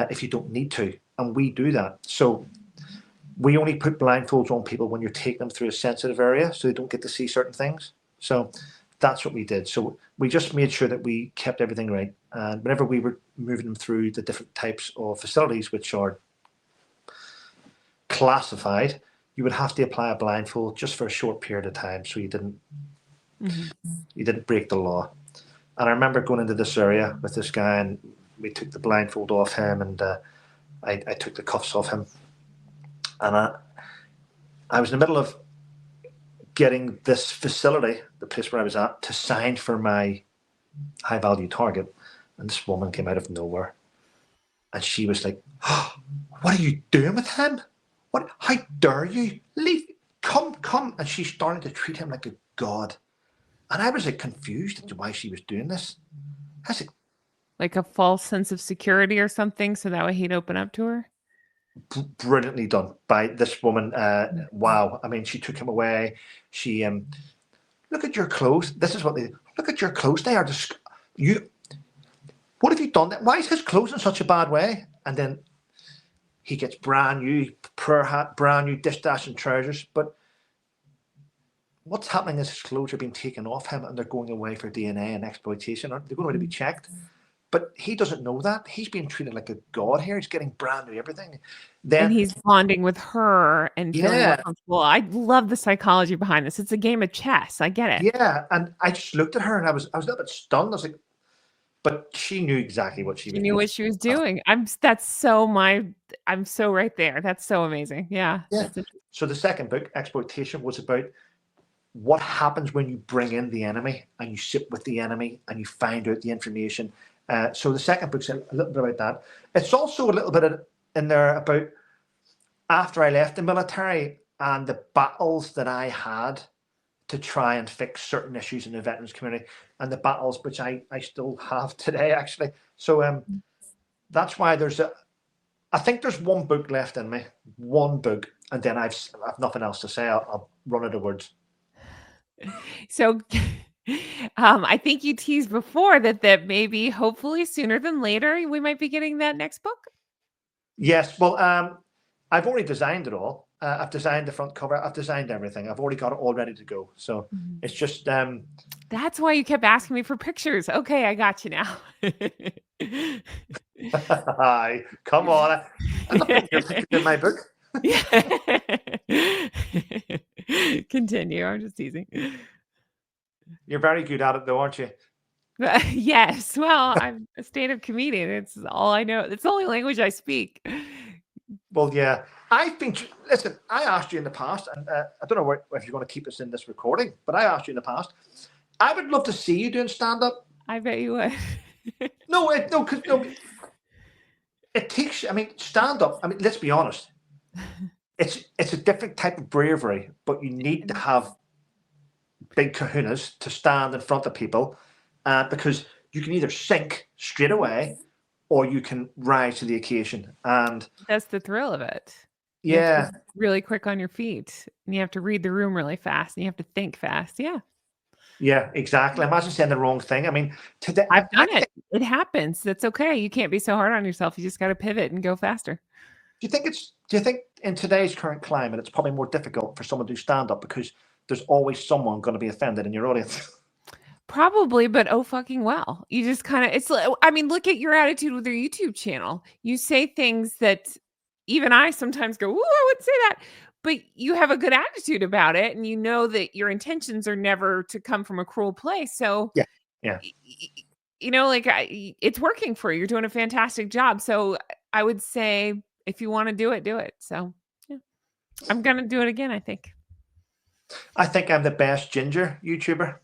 if you don't need to, and we do that. So we only put blindfolds on people when you're taking them through a sensitive area, so they don't get to see certain things. So that's what we did. So we just made sure that we kept everything right, and whenever we were moving them through the different types of facilities which are classified, you would have to apply a blindfold just for a short period of time, so you didn't break the law. And I remember going into this area with this guy, and we took the blindfold off him, and I took the cuffs off him, and I was in the middle of getting this facility, the place where I was at, to sign for my high value target, and this woman came out of nowhere, and she was like, oh, "What are you doing with him? What? How dare you leave? Come!" And she started to treat him like a god, and I was like confused as to why she was doing this. I was like a false sense of security or something, so that way he'd open up to her. Brilliantly done by this woman. Wow. I mean, she took him away. She look at your clothes. This is what they look at your clothes. They are just you. What have you done? Why is his clothes in such a bad way? And then he gets brand new prayer hat, brand new dish dash and trousers. But what's happening is his clothes are being taken off him, and they're going away for DNA and exploitation. They're going away to be checked. But he doesn't know that. He's being treated like a god here. He's getting brand new everything. Then and he's bonding with her and feeling more comfortable. I love the psychology behind this. It's a game of chess. I get it. Yeah, and I just looked at her, and I was a little bit stunned. I was like, but she knew exactly what she was doing. She knew what she was doing. I'm so right there. That's so amazing. Yeah. So the second book, Exploitation, was about what happens when you bring in the enemy and you sit with the enemy and you find out the information. So the second book's a little bit about that. It's also a little bit in there about after I left the military and the battles that I had to try and fix certain issues in the veterans community, and the battles which I still have today, actually. So that's why I think there's one book left in me, one book, and then I've nothing else to say. I'll run out of words. So I think you teased before that maybe hopefully sooner than later we might be getting that next book. Yes, well, I've already designed it all. I've designed the front cover. I've designed everything. I've already got it all ready to go. So it's just that's why you kept asking me for pictures. Okay, I got you now. Hi, come on. I'm not putting your picture in my book. Continue. I'm just teasing. You're very good at it, though, aren't you? Yes. Well, I'm a stand-up comedian. It's all I know. It's the only language I speak. Well, yeah. Listen, I asked you in the past, and I don't know if you're going to keep us in this recording, but I asked you in the past. I would love to see you doing stand-up. I bet you would. No, it takes. I mean, stand-up. I mean, let's be honest. It's a different type of bravery, but you need to have big kahunas to stand in front of people, because you can either sink straight away, or you can rise to the occasion. And that's the thrill of it. Yeah. Really quick on your feet, and you have to read the room really fast, and you have to think fast. Yeah. Yeah, exactly. Imagine saying the wrong thing. I mean, today I've done it. It happens. That's okay. You can't be so hard on yourself. You just got to pivot and go faster. Do you think in today's current climate, it's probably more difficult for someone to stand up because there's always someone going to be offended in your audience? Probably, but oh fucking well. You just kind of, it's like, I mean, look at your attitude with your YouTube channel. You say things that even I sometimes go, "Ooh, I wouldn't say that." But you have a good attitude about it, and you know that your intentions are never to come from a cruel place. So, yeah. You know, like it's working for you. You're doing a fantastic job. So I would say if you want to do it, do it. So yeah, I'm going to do it again, I think. I think I'm the best ginger YouTuber.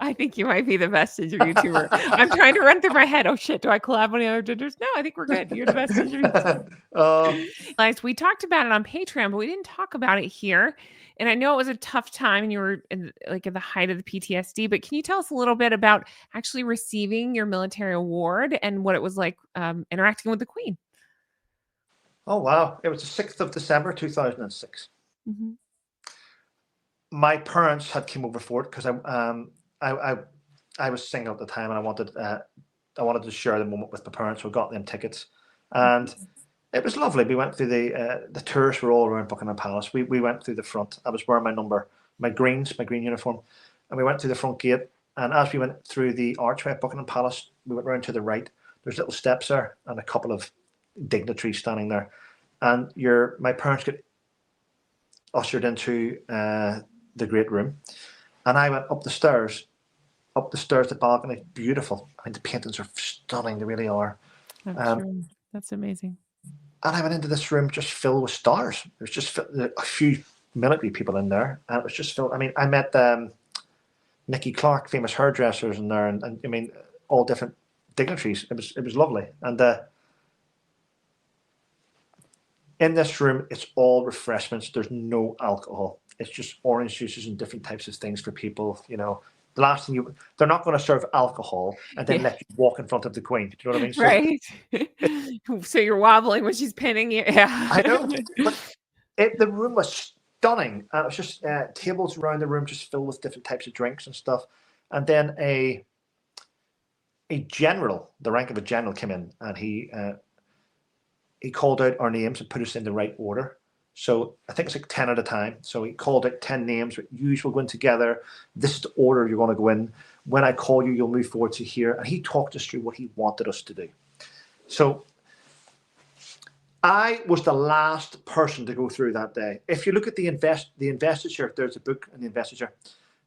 I think you might be the best ginger YouTuber. I'm trying to run through my head. Oh shit, do I collab on the other gingers? No, I think we're good. You're the best ginger YouTuber. We talked about it on Patreon, but we didn't talk about it here. And I know it was a tough time and you were in, like at the height of the PTSD, but can you tell us a little bit about actually receiving your military award and what it was like interacting with the Queen? Oh, wow. It was the 6th of December, 2006. Mm-hmm. My parents had came over for it because I was single at the time and I wanted to share the moment with my parents, so I got them tickets. And it was lovely. We went through the tourists were all around Buckingham Palace. We went through the front. I was wearing my green uniform, and we went through the front gate. And as we went through the archway of Buckingham Palace, we went round to the right. There's little steps there and a couple of dignitaries standing there. And my parents get ushered into the great room, and I went up the stairs, the balcony, beautiful. I mean, the paintings are stunning, they really are. That's amazing. And I went into this room just filled with stars. There's just a few military people in there, and it was just filled. I mean, I met Nicky Clark, famous hairdressers in there, and I mean, all different dignitaries. It was lovely. And in this room, it's all refreshments. There's no alcohol. It's just orange juices and different types of things for people. You know, the last thing they're not going to serve alcohol and then let you walk in front of the Queen. Do you know what I mean? So, right. So you're wobbling when she's pinning you. Yeah. I know. But the room was stunning. And it was just tables around the room just filled with different types of drinks and stuff. And then a general, the rank of a general, came in, and he called out our names and put us in the right order. So I think it's like 10 at a time. So he called out 10 names. Usually go in together. This is the order you're going to go in. When I call you, you'll move forward to here. And he talked us through what he wanted us to do. So I was the last person to go through that day. If you look at the investiture, there's a book in the investiture.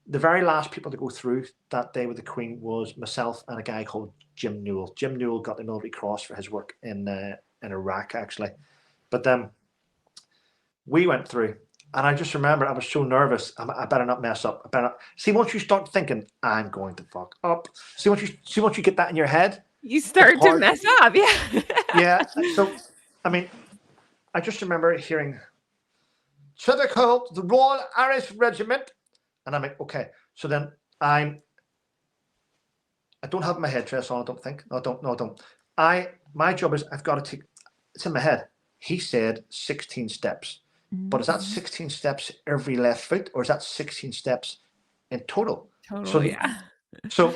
The very last people to go through that day with the Queen was myself and a guy called Jim Newell. Jim Newell got the Military Cross for his work in Iraq, actually. But we went through, and I just remember I was so nervous. I better not mess up. I better not. See, once you start thinking, I'm going to fuck up. See, once you get that in your head, you start to mess up. Yeah. Yeah. So, I mean, I just remember hearing Trevor Coult, the Royal Irish Regiment, and I'm like, okay. So then I don't have my headdress on. I don't think. No, I don't. My job is I've got to take. It's in my head. He said 16 steps. But is that 16 steps every left foot, or is that 16 steps in total? So, yeah. So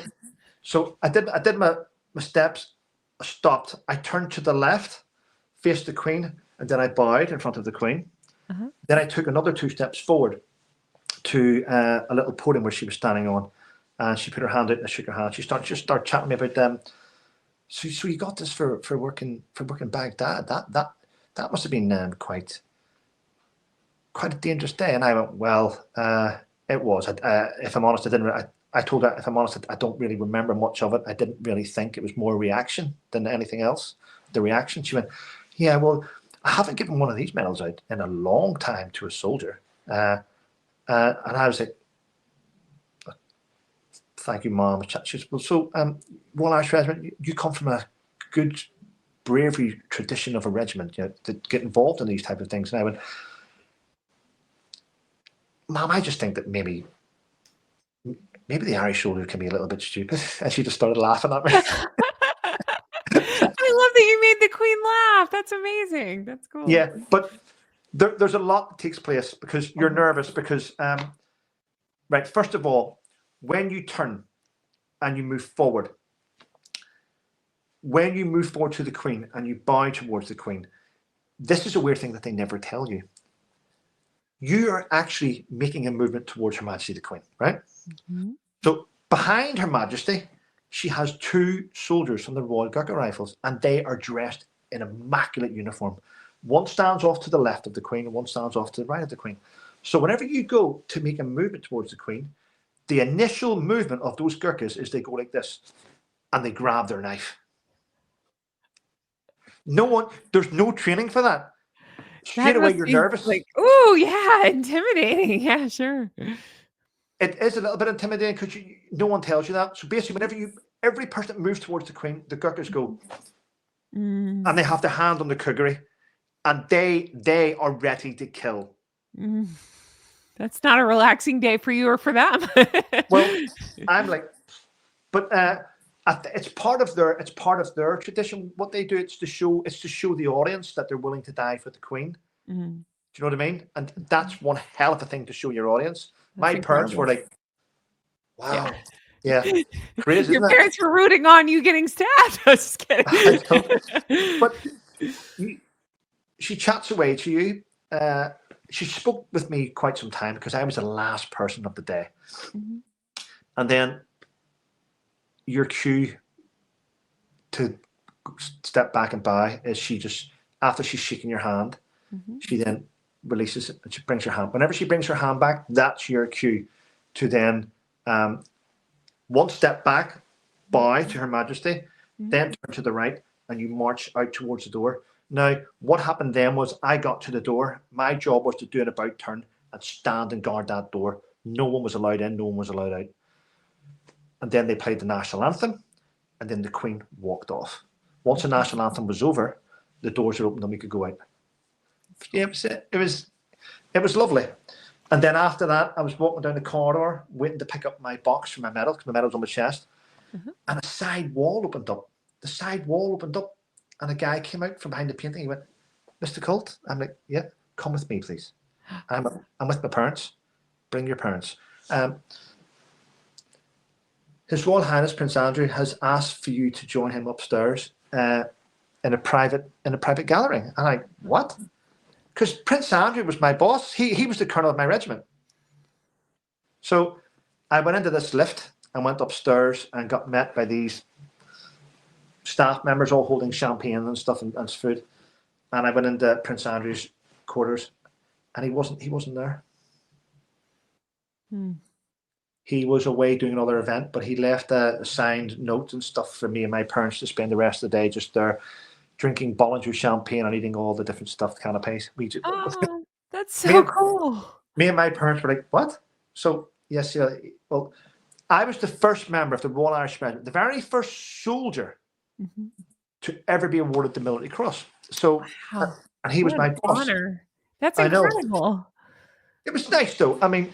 I did my steps. I stopped. I turned to the left, faced the Queen, and then I bowed in front of the Queen. Then I took another 2 steps forward to a little podium where she was standing on, and she put her hand out and I shook her hand. She started chatting me about them. So you got this for working Baghdad. That must have been quite a dangerous day. And I went, well, it was. If I'm honest, I told her, if I'm honest, I don't really remember much of it. I didn't really think. It was more reaction than anything else. The reaction. She went, yeah, well, I haven't given one of these medals out in a long time to a soldier. And I was like, thank you, Mom. She said, well, so Royal Irish Regiment, you come from a good bravery tradition of a regiment, to get involved in these type of things. And I went, Mom, I just think that maybe the Irish soldier can be a little bit stupid. And she just started laughing at me. I love that you made the Queen laugh. That's amazing. That's cool. Yeah, but there's a lot that takes place because you're nervous because, right, first of all, when you turn and you move forward, to the Queen and you bow towards the Queen, this is a weird thing that they never tell you. You are actually making a movement towards Her Majesty the Queen, right? So behind Her Majesty, she has 2 soldiers from the Royal Gurkha Rifles, and they are dressed in immaculate uniform. One stands off to the left of the Queen and one stands off to the right of the Queen. So whenever you go to make a movement towards the Queen, the initial movement of those Gurkhas is they go like this and they grab their knife. There's no training for that. Straight away, you're nervous. Like, oh, yeah, intimidating. Yeah, sure. It is a little bit intimidating because no one tells you that. So basically, whenever every person that moves towards the Queen, the Gurkhas go, and they have their hand on the kuggery, and they are ready to kill. That's not a relaxing day for you or for them. Well, I'm like, but it's part of their tradition. What they do, it's to show the audience that they're willing to die for the Queen. Do you know what I mean? And that's one hell of a thing to show your audience. My parents were like, wow. Yeah. Crazy, your parents were rooting on you getting stabbed. I was just kidding. But she chats away to you. She spoke with me quite some time because I was the last person of the day. And then your cue to step back and by is she just, after she's shaking your hand, she then releases it and she brings her hand. Whenever she brings her hand back, that's your cue to then one step back, bow to Her Majesty, then turn to the right, and you march out towards the door. Now, what happened then was I got to the door. My job was to do an about turn and stand and guard that door. No one was allowed in, no one was allowed out. And then they played the national anthem, and then the Queen walked off. Once the national anthem was over, the doors were opened and we could go out. Yeah, it was lovely. And then after that, I was walking down the corridor, waiting to pick up my box for my medal, because my medal's on my chest. And a side wall opened up. The side wall opened up, and a guy came out from behind the painting. He went, "Mr. Coult?" I'm like, "Yeah, come with me, please. I'm with my parents. Bring your parents." His Royal Highness Prince Andrew has asked for you to join him upstairs in a private gallery. And I'm like, "What?" Because Prince Andrew was my boss. He was the colonel of my regiment. So I went into this lift and went upstairs and got met by these staff members all holding champagne and stuff and food. And I went into Prince Andrew's quarters, and he wasn't there. He was away doing another event, but he left a signed note and stuff for me and my parents to spend the rest of the day just there, drinking Bollinger champagne and eating all the different stuffed canapes. That's so cool. Me and my parents were like, "What?" So yes, yeah. Well, I was the first member of the Royal Irish Regiment, the very first soldier to ever be awarded the Military Cross. So, and he was my boss. Honor. That's incredible. It was nice though. I mean,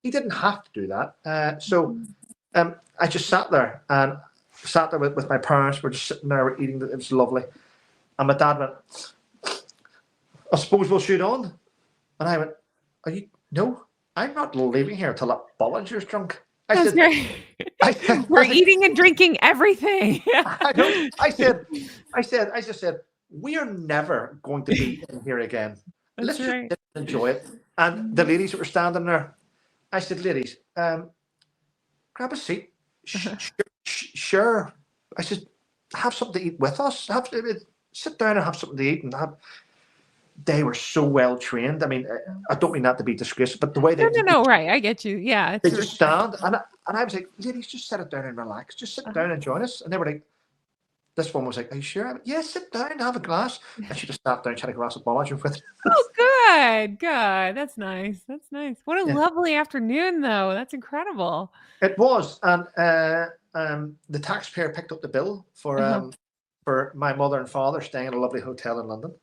he didn't have to do that. So I just sat there with my parents. We're just sitting there, we're eating. It was lovely. And my dad went, "I suppose we'll shoot on." And I went, "Are you? No, I'm not leaving here till that Bollinger's drunk." I said, "We're eating and drinking everything." I just said, "We are never going to be in here again. Let's just enjoy it." And the ladies that were standing there, I said, "Ladies, grab a seat." Sure. I said, "Have something to eat with us. Sit down and have something to eat." And they were so well trained. I mean, I don't mean that to be disgraceful, but the way they no, right, I get you. Yeah, they just stand, and I was like, "Ladies, just sit it down and relax. Just sit down and join us." And they were like, this one was like, "Are you sure?" I went, "Yeah, sit down, have a glass." And she just sat down, had a glass of Bollinger with. Oh, good. That's nice. What a lovely afternoon, though. That's incredible. It was, and the taxpayer picked up the bill for my mother and father staying in a lovely hotel in London.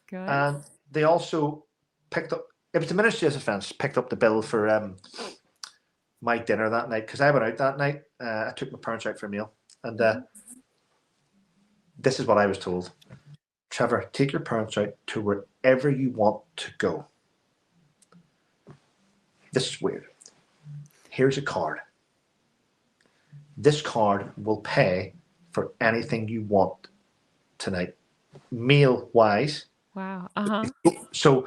Good. And they also picked up, it was the Ministry of Defence picked up the bill for my dinner that night, because I went out that night. I took my parents out for a meal, and this is what I was told: "Trevor, take your parents out to wherever you want to go." This is weird. Here's a card. This card will pay for anything you want tonight, meal-wise. Wow. So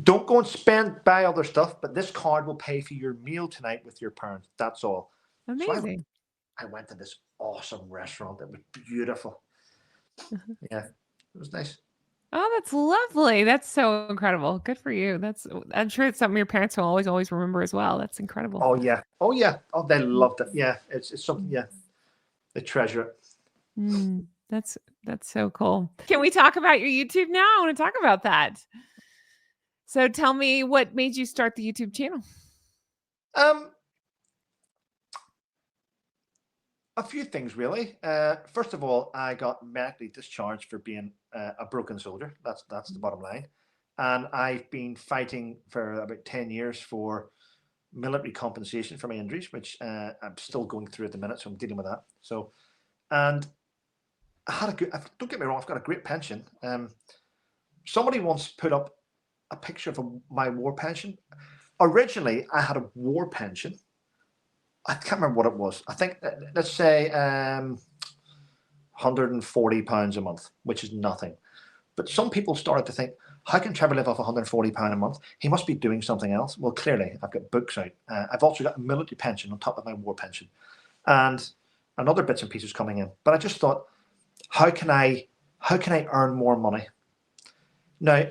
don't go and buy other stuff, but this card will pay for your meal tonight with your parents. That's all. Amazing. So I went to this awesome restaurant. It was beautiful. Yeah, it was nice. Oh, that's lovely. That's so incredible. Good for you. I'm sure it's something your parents will always remember as well. That's incredible. Oh yeah. Oh, they loved it. Yeah, it's something. Yeah, they treasure it. That's so cool. Can we talk about your YouTube now? I want to talk about that. So tell me, what made you start the YouTube channel? A few things, really. First of all, I got medically discharged for being a broken soldier. That's the bottom line. And I've been fighting for about 10 years for military compensation for my injuries, which I'm still going through at the minute, so I'm dealing with that. So, and I had a good, don't get me wrong, I've got a great pension. Somebody once put up a picture of my war pension. Originally, I had a war pension. I can't remember what it was. I think, let's say £140 a month, which is nothing. But some people started to think, how can Trevor live off £140 a month? He must be doing something else. Well, clearly, I've got books out. I've also got a military pension on top of my war pension, and other bits and pieces coming in. But I just thought, how can I earn more money? Now,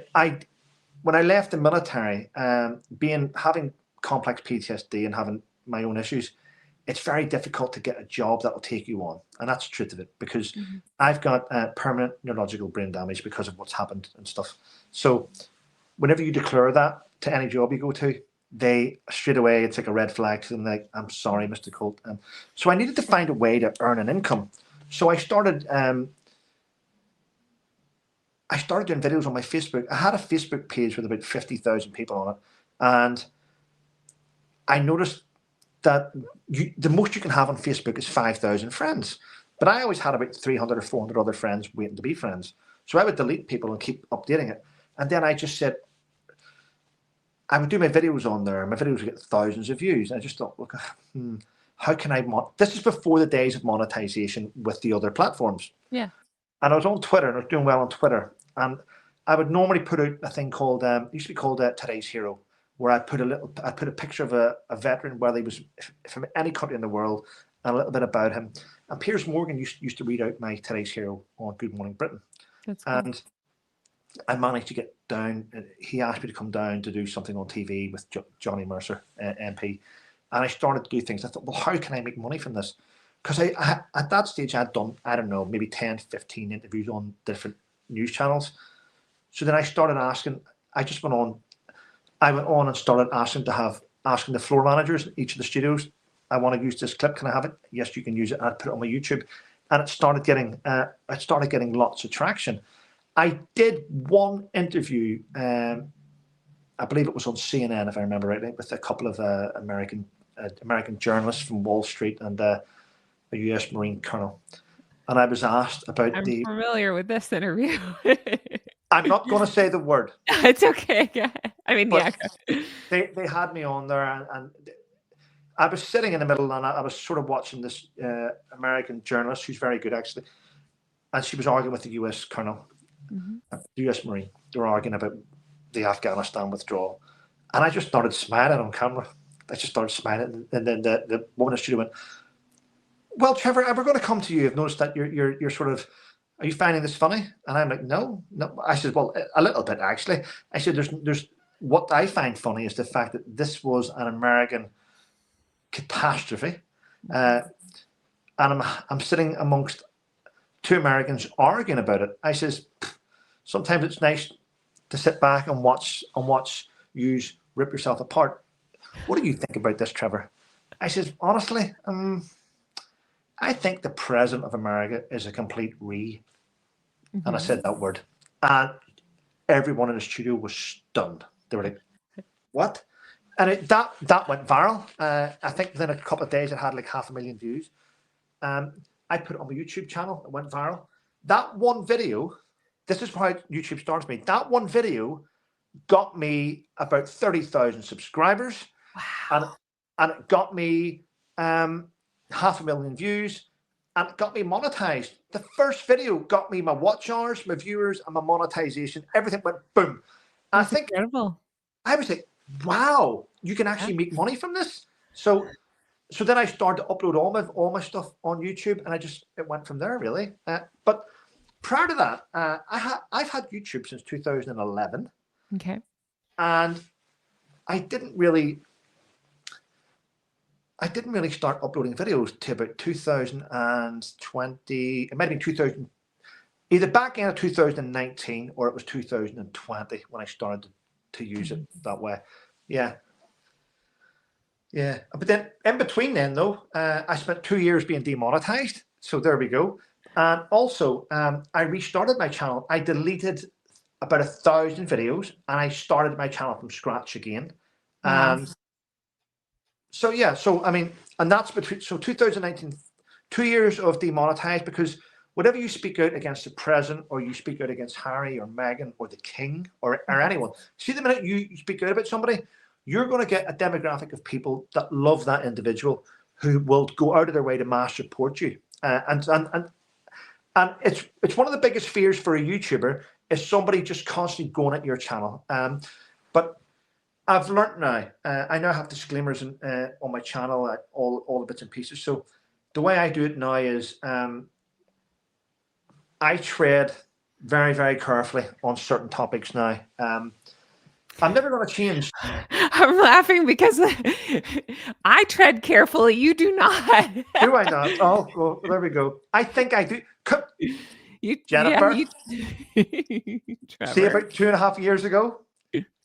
when I left the military, having complex PTSD and having my own issues, it's very difficult to get a job that will take you on. And that's the truth of it, because I've got permanent neurological brain damage because of what's happened and stuff. So whenever you declare that to any job you go to, they straight away, it's like a red flag to them. Like, I'm sorry, Mr. Coult. So I needed to find a way to earn an income. So I started doing videos on my Facebook. I had a Facebook page with about 50,000 people on it. And I noticed that the most you can have on Facebook is 5,000 friends. But I always had about 300 or 400 other friends waiting to be friends. So I would delete people and keep updating it. And then I just said, I would do my videos on there. My videos would get thousands of views. And I just thought, look, how can I this is before the days of monetization with the other platforms. Yeah. And I was on Twitter, and I was doing well on Twitter. And I would normally put out a thing called, used to be called Today's Hero, where I put a picture of a veteran, whether he was from any country in the world, and a little bit about him. And Piers Morgan used to read out my Today's Hero on Good Morning Britain. That's cool. And I managed to get down. He asked me to come down to do something on TV with Johnny Mercer, MP. And I started to do things. I thought, well, how can I make money from this? Because I at that stage, I'd done, I don't know, maybe 10, 15 interviews on different news channels. So then I started asking, I went on and started asking the floor managers in each of the studios, I want to use this clip. Can I have it? Yes, you can use it. And I'd put it on my YouTube. And it started getting lots of traction. I did one interview, I believe it was on CNN, if I remember rightly, with a couple of American journalists from Wall Street and a US Marine colonel. And I was asked about I'm familiar with this interview. I'm not going to say the word. It's okay. I mean, yeah. They had me on there, and I was sitting in the middle, and I was sort of watching this American journalist who's very good, actually. And she was arguing with the US colonel, the US Marine. They were arguing about the Afghanistan withdrawal. And I just started smiling on camera. I just started smiling. And then the woman in the studio went, well, Trevor, we're going to come to you. I've noticed that you're sort of, are you finding this funny? And I'm like, no. I said, well, a little bit, actually. I said, there's what I find funny is the fact that this was an American catastrophe. And I'm sitting amongst two Americans arguing about it. I says, sometimes it's nice to sit back and watch you rip yourself apart. What do you think about this, Trevor? I says, honestly, I think the president of America is a complete And I said that word. And everyone in the studio was stunned. They were like, what? And that went viral. I think within a couple of days, it had like 500,000 views. I put it on my YouTube channel. It went viral. That one video, this is how YouTube started me. That one video got me about 30,000 subscribers. Wow. And it got me 500,000 views, and it got me monetized. The first video got me my watch hours, my viewers, and my monetization. Everything went boom. That's incredible. I was like, wow, you can actually make money from this. So then I started to upload all my stuff on YouTube, and it went from there, really. But prior to that, I've had YouTube since 2011. Okay. And I didn't really start uploading videos to about 2020. It might have been 2000, either back end of 2019 or it was 2020 when I started to use it that way. Yeah. Yeah, but then in between then though, I spent 2 years being demonetized. So there we go. And also, I restarted my channel. I deleted about 1,000 videos, and I started my channel from scratch again. Wow. So yeah, so I mean, and that's between 2019, 2 years of demonetized, because whatever you speak out against the president, or you speak out against Harry or Meghan or the king or anyone, see, the minute you speak out about somebody, you're going to get a demographic of people that love that individual, who will go out of their way to mass support you. And it's one of the biggest fears for a YouTuber, is somebody just constantly going at your channel. But I've learnt now. I now have disclaimers on my channel, all the bits and pieces. So the way I do it now is I tread very, very carefully on certain topics now. I'm never going to change. I'm laughing because I tread carefully. You do not. Do I not? Oh, well, there we go. I think I do. Jennifer, see, about 2.5 years ago,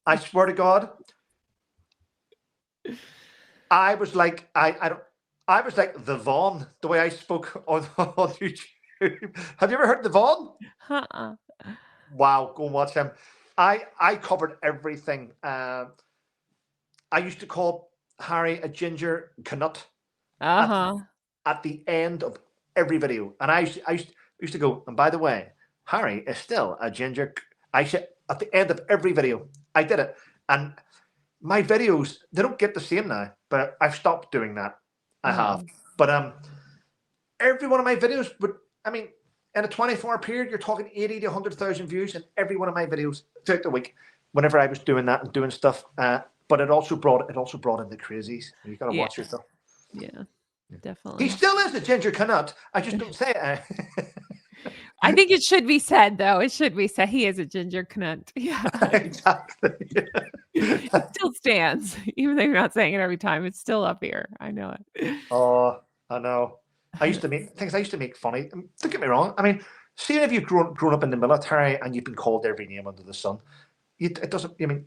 I swear to God, I was like, I was like the Vaughn, the way I spoke on YouTube. Have you ever heard the Vaughn? Uh-uh. Wow, go and watch him. I covered everything. I used to call Harry a ginger canut at the end of every video, and I used to go, and by the way, Harry is still a ginger. I said at the end of every video, I did it, and my videos, they don't get the same now, but I've stopped doing that. I have, but every one of my videos would, I mean, in a 24-hour period, you're talking 80 to 100,000 views in every one of my videos throughout the week, whenever I was doing that and doing stuff. But it also brought in the crazies. You got to watch yourself. Yeah, definitely. He still is a ginger canut. I just don't say it. I think it should be said, though. It should be said he is a ginger canut. Yeah, exactly. It still stands, even though you're not saying it every time. It's still up here. I know it. Oh, I know. I used to make funny. Don't get me wrong. I mean, seeing if you've grown up in the military and you've been called every name under the sun, it doesn't. I mean,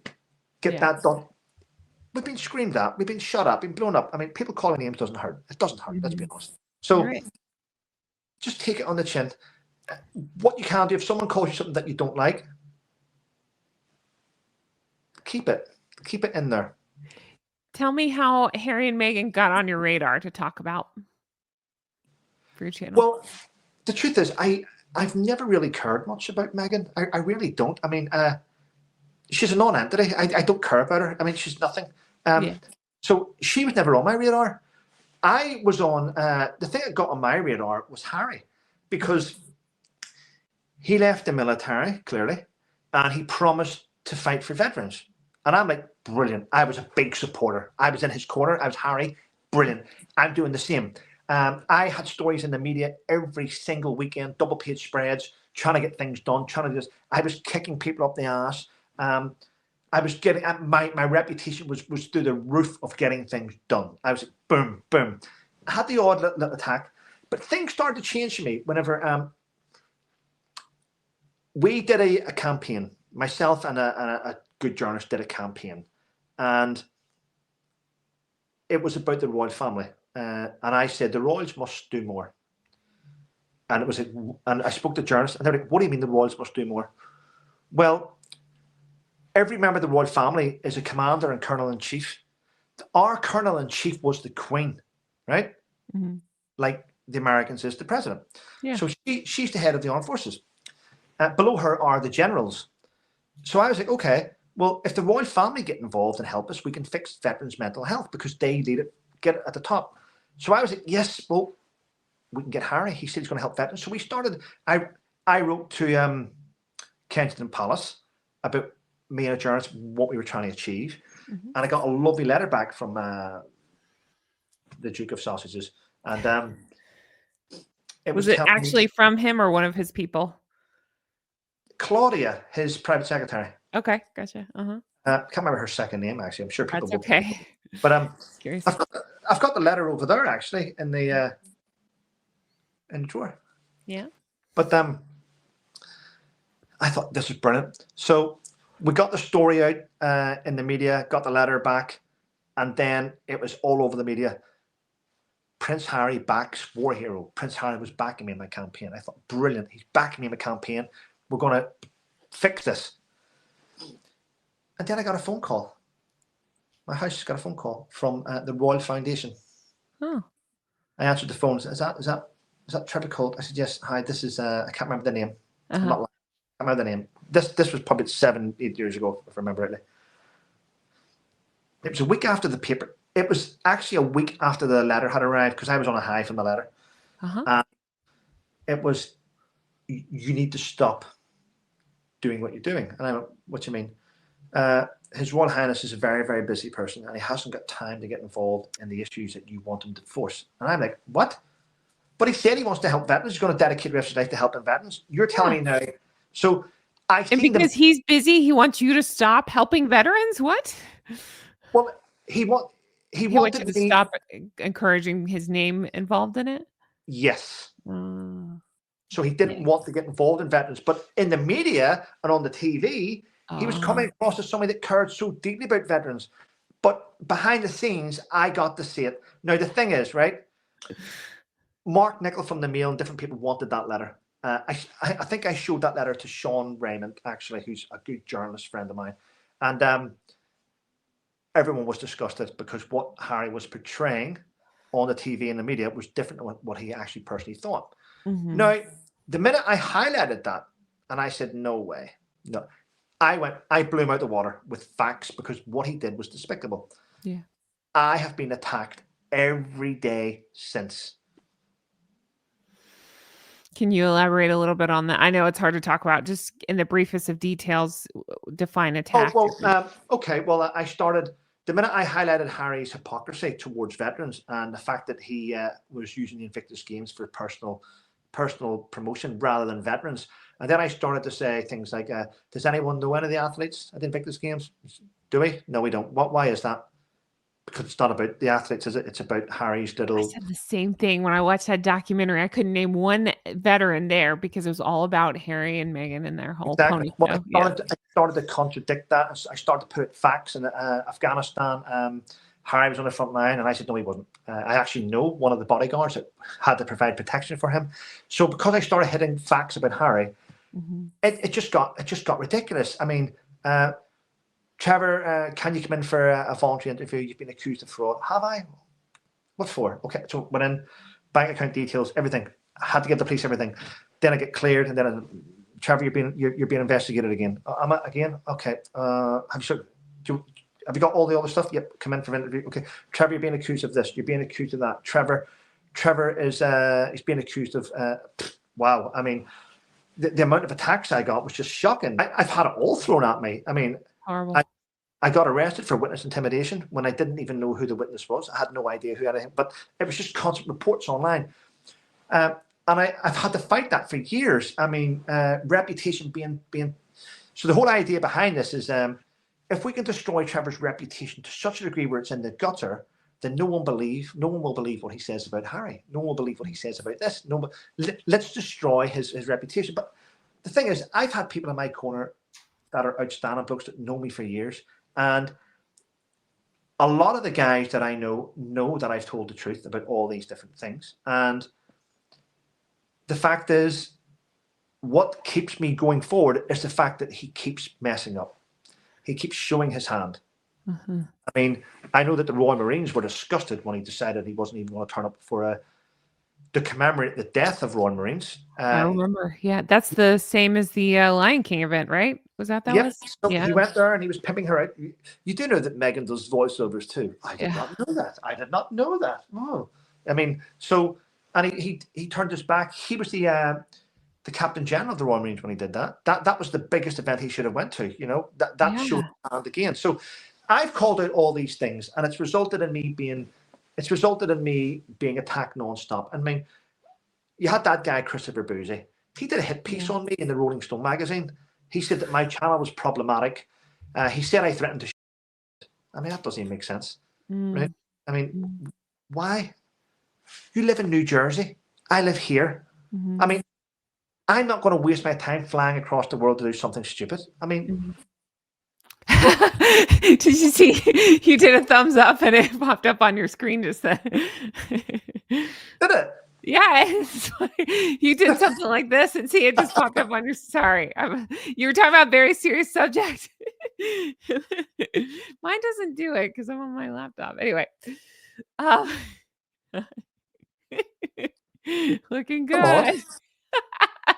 get that done. We've been screamed at. We've been shut up. Been blown up. I mean, people calling names doesn't hurt. It doesn't hurt. Let's be honest. So just take it on the chin. What you can do, if someone calls you something that you don't like, keep it in there. Tell me how Harry and Meghan got on your radar to talk about for your channel. Well, the truth is, I've never really cared much about Meghan. I really don't. I mean, she's a non-entity. I don't care about her. I mean, she's nothing. So she was never on my radar. I was on, the thing that got on my radar was Harry, because he left the military, clearly, and he promised to fight for veterans. And I'm like, brilliant. I was a big supporter. I was in his corner. I was Harry. Brilliant. I'm doing the same. I had stories in the media every single weekend, double page spreads, trying to get things done, trying to do this. I was kicking people up the ass. I was getting, my reputation was through the roof of getting things done. I was like, boom, boom. I had the odd little attack, but things started to change for me whenever we did a campaign. Myself and a good journalist did a campaign, and it was about the royal family. And I said the royals must do more. And it was, and I spoke to journalists, and they're like, "What do you mean the royals must do more?" Well, every member of the royal family is a commander and colonel in chief. Our colonel in chief was the Queen, right? Like the Americans is the president. So she's the head of the armed forces. Below her are the generals. So I was like, okay, well, if the royal family get involved and help us, we can fix veterans' mental health, because they lead it, get it at the top. So I was like, yes, well, we can get Harry. He said he's going to help veterans. So we started. I wrote to Kensington Palace about me and a journalist, what we were trying to achieve, and I got a lovely letter back from the Duke of Sausages, and it was it actually from him or one of his people? Claudia, his private secretary. Okay, gotcha. I can't remember her second name, actually. I'm sure people will. Okay. But I've got the letter over there, actually, in the drawer. Yeah. But I thought this was brilliant. So we got the story out in the media, got the letter back. And then it was all over the media. Prince Harry backs war hero. Prince Harry was backing me in my campaign. I thought, brilliant. He's backing me in my campaign. We're going to fix this. And then I got a phone call. My house got a phone call from the Royal Foundation. Oh. I answered the phone. Is that Trevor Coult? I said, yes. Hi, this is, I can't remember the name. I'm not lying. I can't remember the name. This was probably 7-8 years ago, if I remember rightly. It was a week after the paper. It was actually a week after the letter had arrived, because I was on a high from the letter. And it was, you need to stop doing what you're doing. And I went, what do you mean? His Royal Highness is a very, very busy person, and he hasn't got time to get involved in the issues that you want him to force. And I'm like, what? But he said he wants to help veterans. He's going to dedicate the rest of his life to helping veterans. You're telling me now. So I And because he's busy, he wants you to stop helping veterans? What? Well, he wanted you to stop encouraging his name involved in it? Yes. So he didn't want to get involved in veterans. But in the media and on the TV, he was coming across as somebody that cared so deeply about veterans. But behind the scenes, I got to see it. Now, the thing is, right, Mark Nickel from the Mail and different people wanted that letter. I think I showed that letter to Sean Raymond, actually, who's a good journalist friend of mine. And everyone was disgusted because what Harry was portraying on the TV and the media was different than what he actually personally thought. Now, the minute I highlighted that, and I said, no way, no, I blew him out the water with facts, because what he did was despicable. Yeah. I have been attacked every day since. Can you elaborate a little bit on that? I know it's hard to talk about. Just in the briefest of details, define attack. Okay. Well, I started the minute I highlighted Harry's hypocrisy towards veterans and the fact that he was using the Invictus Games for personal promotion rather than veterans. And then I started to say things like, does anyone know any of the athletes at the Invictus Games? Do we? No, we don't. Why is that? Because it's not about the athletes, is it? It's about Harry's little... I said the same thing when I watched that documentary. I couldn't name one veteran there because it was all about Harry and Meghan and their whole pony show. I started to contradict that. I started to put facts in Afghanistan. Harry was on the front line, and I said, no, he wasn't. I actually know one of the bodyguards that had to provide protection for him. So because I started hitting facts about Harry, it just got ridiculous. I mean, Trevor, can you come in for a voluntary interview? You've been accused of fraud. Have I? What for? Okay, so went in, bank account details, everything. I had to give the police everything. Then I get cleared, and then Trevor, you're being investigated again. Am I again? Okay. Have you got all the other stuff? Yep. Come in for an interview. Okay. Trevor, you're being accused of this. You're being accused of that. Trevor is he's being accused of. Wow. I mean, the amount of attacks I got was just shocking. I've had it all thrown at me. I mean, horrible. I got arrested for witness intimidation when I didn't even know who the witness was. I had no idea who anything, but it was just constant reports online. And I've had to fight that for years. I mean, reputation being. So the whole idea behind this is if we can destroy Trevor's reputation to such a degree where it's in the gutter, then no one will believe what he says about Harry. No one will believe what he says about this. Let's destroy his reputation. But the thing is, I've had people in my corner that are outstanding blokes that know me for years. And a lot of the guys that I know that I've told the truth about all these different things. And the fact is, what keeps me going forward is the fact that he keeps messing up. He keeps showing his hand. I mean, I know that the Royal Marines were disgusted when he decided he wasn't even going to turn up to commemorate the death of Royal Marines. I remember. Yeah, that's the same as the Lion King event, right? Was that was? So he went there and he was pimping her out. You do know that Meghan does voiceovers too. I did not know that. I did not know that. Oh, I mean, so, and he turned his back. He was the Captain General of the Royal Marines when he did that. That was the biggest event he should have went to. You know, that showed hand again. So I've called out all these things, and it's resulted in me being attacked nonstop. I mean, you had that guy Christopher Boozy. He did a hit piece on me in the Rolling Stone magazine. He said that my channel was problematic. He said I threatened to. I mean, that doesn't even make sense, right? I mean, why? You live in New Jersey. I live here. I mean, I'm not going to waste my time flying across the world to do something stupid. I mean, Did you see? You did a thumbs up and it popped up on your screen just then. Did it? Yeah, you did something like this and see it just popped up on your. Sorry, you were talking about very serious subject. Mine doesn't do it because I'm on my laptop. Anyway, um, looking Come on. good.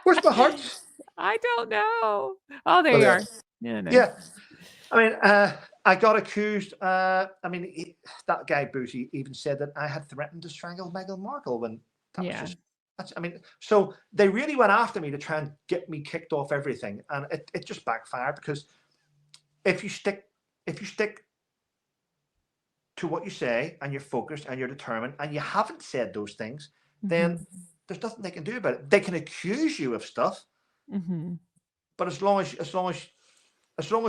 Where's my hearts? I don't know. Oh, there Oh, you there. are. Yeah, nice. Yeah. I mean, I got accused. I mean, that guy Booty even said that I had threatened to strangle Meghan Markle when that was just. I mean, so they really went after me to try and get me kicked off everything, and it just backfired because if you stick to what you say and you're focused and you're determined and you haven't said those things, then there's nothing they can do about it. They can accuse you of stuff, but as long as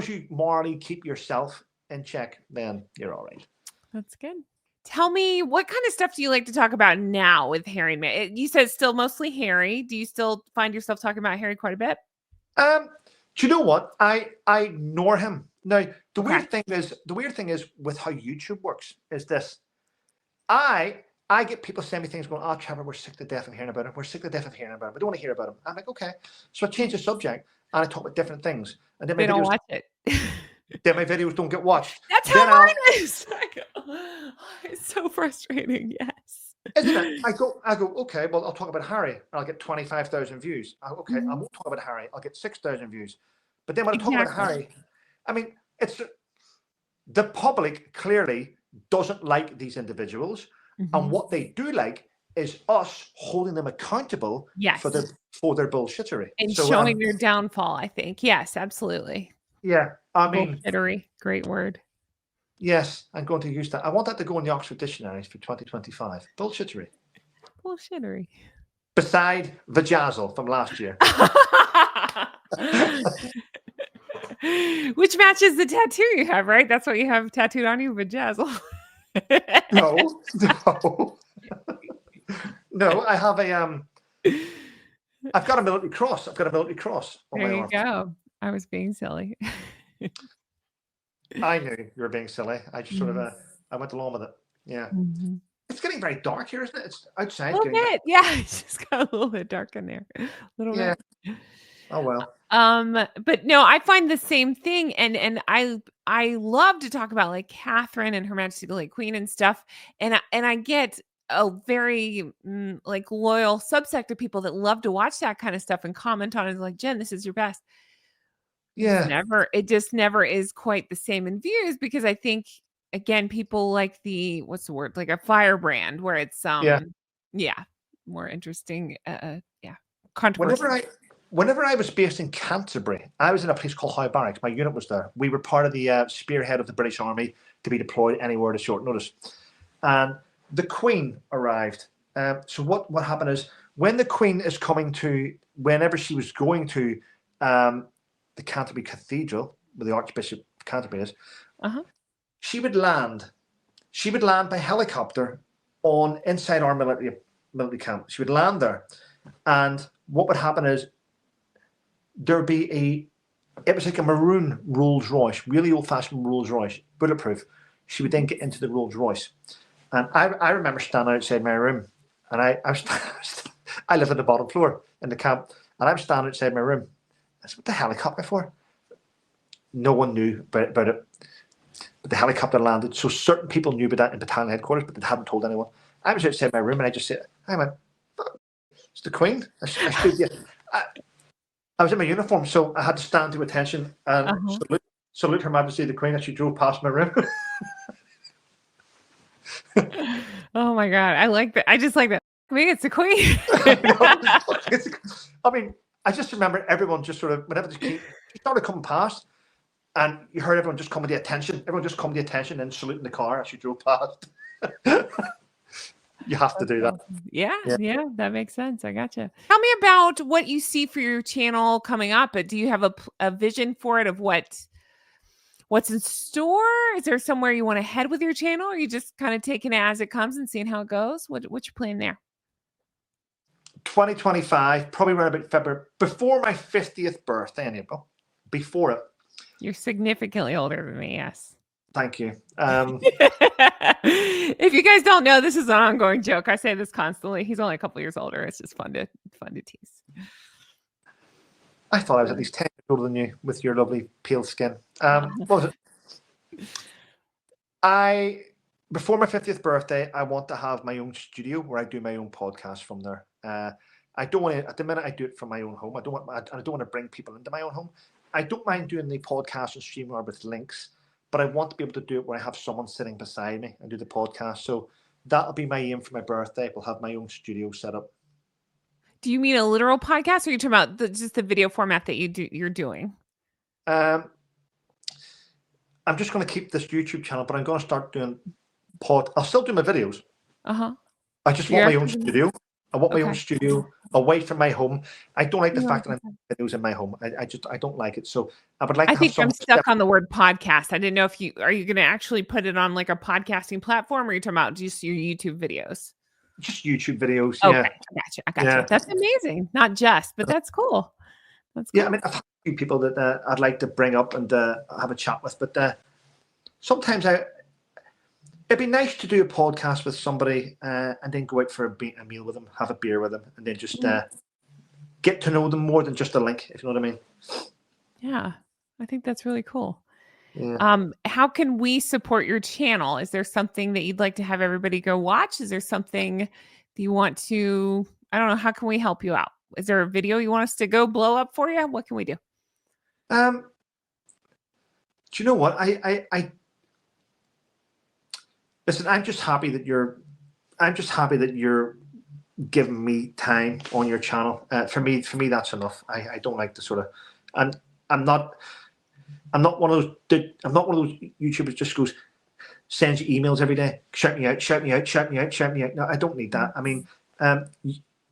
you morally keep yourself in check, then you're all right. That's good. Tell me, what kind of stuff do you like to talk about now with Harry and Meghan? You said it's still mostly Harry. Do you still find yourself talking about Harry quite a bit? Do you know what? I ignore him. Now, the weird thing is with how YouTube works is this. I get people send me things going, oh, Trevor, we're sick to death of hearing about him. We're sick to death of hearing about him. We don't want to hear about him. I'm like, okay. So I change the subject and I talk about different things. And then they don't watch it. Then my videos don't get watched. That's how mine is. It's so frustrating. Yes. Isn't it? I go, okay, well, I'll talk about Harry and I'll get 25,000 views. Okay, I won't talk about Harry. I'll get 6,000 views. But then when I talk about Harry, I mean, it's the public clearly doesn't like these individuals. And what they do like is us holding them accountable for their bullshittery. And so, showing their downfall, I think. Yes, absolutely. Yeah. I mean, bullshittery. Great word. Yes, I'm going to use that. I want that to go in the Oxford dictionaries for 2025. Bullshittery. Bullshittery. Beside vajazzle from last year. Which matches the tattoo you have, right? That's what you have tattooed on you, vajazzle. No. No, I have I've got a military cross. On there my arm. Go. I was being silly. I knew you were being silly. I just sort of I went along with it. Yeah. It's getting very dark here, isn't it? It's outside. A little bit. Yeah, it's just got a little bit dark in there. A little bit. Oh well. But no, I find the same thing, and I love to talk about like Catherine and Her Majesty the late Queen and stuff, and I get a very like loyal subsect of people that love to watch that kind of stuff and comment on it, like, Jen, this is your best. Yeah. It just never is quite the same in views, because I think, again, people like the, what's the word, like a firebrand, where it's more interesting. Controversy. Whenever I was based in Canterbury, I was in a place called Howe Barracks. My unit was there. We were part of the spearhead of the British Army to be deployed anywhere at short notice. And the Queen arrived. So what happened is, when the Queen is coming to, whenever she was going to the Canterbury Cathedral, where the Archbishop of Canterbury is, she would land by helicopter inside our military camp. She would land there, and what would happen is, there'd be it was like a maroon Rolls Royce, really old-fashioned Rolls Royce, bulletproof. She would then get into the Rolls Royce, and I remember standing outside my room, and I live on the bottom floor in the camp, and I'm standing outside my room. I said, what the helicopter for? No one knew about it, but the helicopter landed. So certain people knew about that in battalion headquarters, but they hadn't told anyone. I was outside my room, and I just said, I went, it's the Queen. I was in my uniform, so I had to stand to attention and salute Her Majesty the Queen as she drove past my room. Oh my God, I like that. I just like that. I mean, it's the Queen. I mean, I just remember everyone just sort of, whenever she started coming past, and you heard everyone just come to the attention. Everyone just come to the attention and saluting the car as she drove past. You have to do that. Yeah, that makes sense. I gotcha. Tell me about what you see for your channel coming up. Do you have a vision for it, of what's in store? Is there somewhere you want to head with your channel? Or are you just kind of taking it as it comes and seeing how it goes? What's your plan there? 2025, probably around about February, before my 50th birthday in April, before it, You're significantly older than me, yes. Thank you. If you guys don't know, this is an ongoing joke. I say this constantly. He's only a couple years older. It's just fun to tease. I thought I was at least 10 years older than you with your lovely pale skin. What was it? Before my 50th birthday, I want to have my own studio where I do my own podcast from there. I don't want to, at the minute, I do it from my own home. I don't want to bring people into my own home. I don't mind doing the podcast and streaming with links, but I want to be able to do it where I have someone sitting beside me and do the podcast. So that'll be my aim for my birthday. We'll have my own studio set up. Do you mean a literal podcast, or are you talking about just the video format that you're doing? I'm just going to keep this YouTube channel, but I'm going to start doing I'll still do my videos. I just want my own studio. I want my own studio away from my home. I don't like the fact that I'm doing videos in my home. I don't like it. So I would like to have I'm stuck on the word podcast. I didn't know if you going to actually put it on like a podcasting platform, or are you talking about just your YouTube videos? Just YouTube videos. Okay, yeah. I gotcha. That's amazing. Not just, but that's cool. That's cool. Yeah, I mean, I've had a few people that I'd like to bring up and have a chat with, but sometimes it'd be nice to do a podcast with somebody and then go out for a meal with them, have a beer with them, and then just get to know them more than just a link, if you know what I mean. Yeah, I think that's really cool. Yeah. How can we support your channel? Is there something that you'd like to have everybody go watch? Is there something that you want to, I don't know, how can we help you out? Is there a video you want us to go blow up for you? What can we do? Do you know what? Listen, I'm just happy that you're giving me time on your channel. For me, that's enough. I don't like to sort of, and I'm not one of those YouTubers just goes, sends you emails every day, shout me out, shout me out, shout me out, shout me out. No, I don't need that. I mean,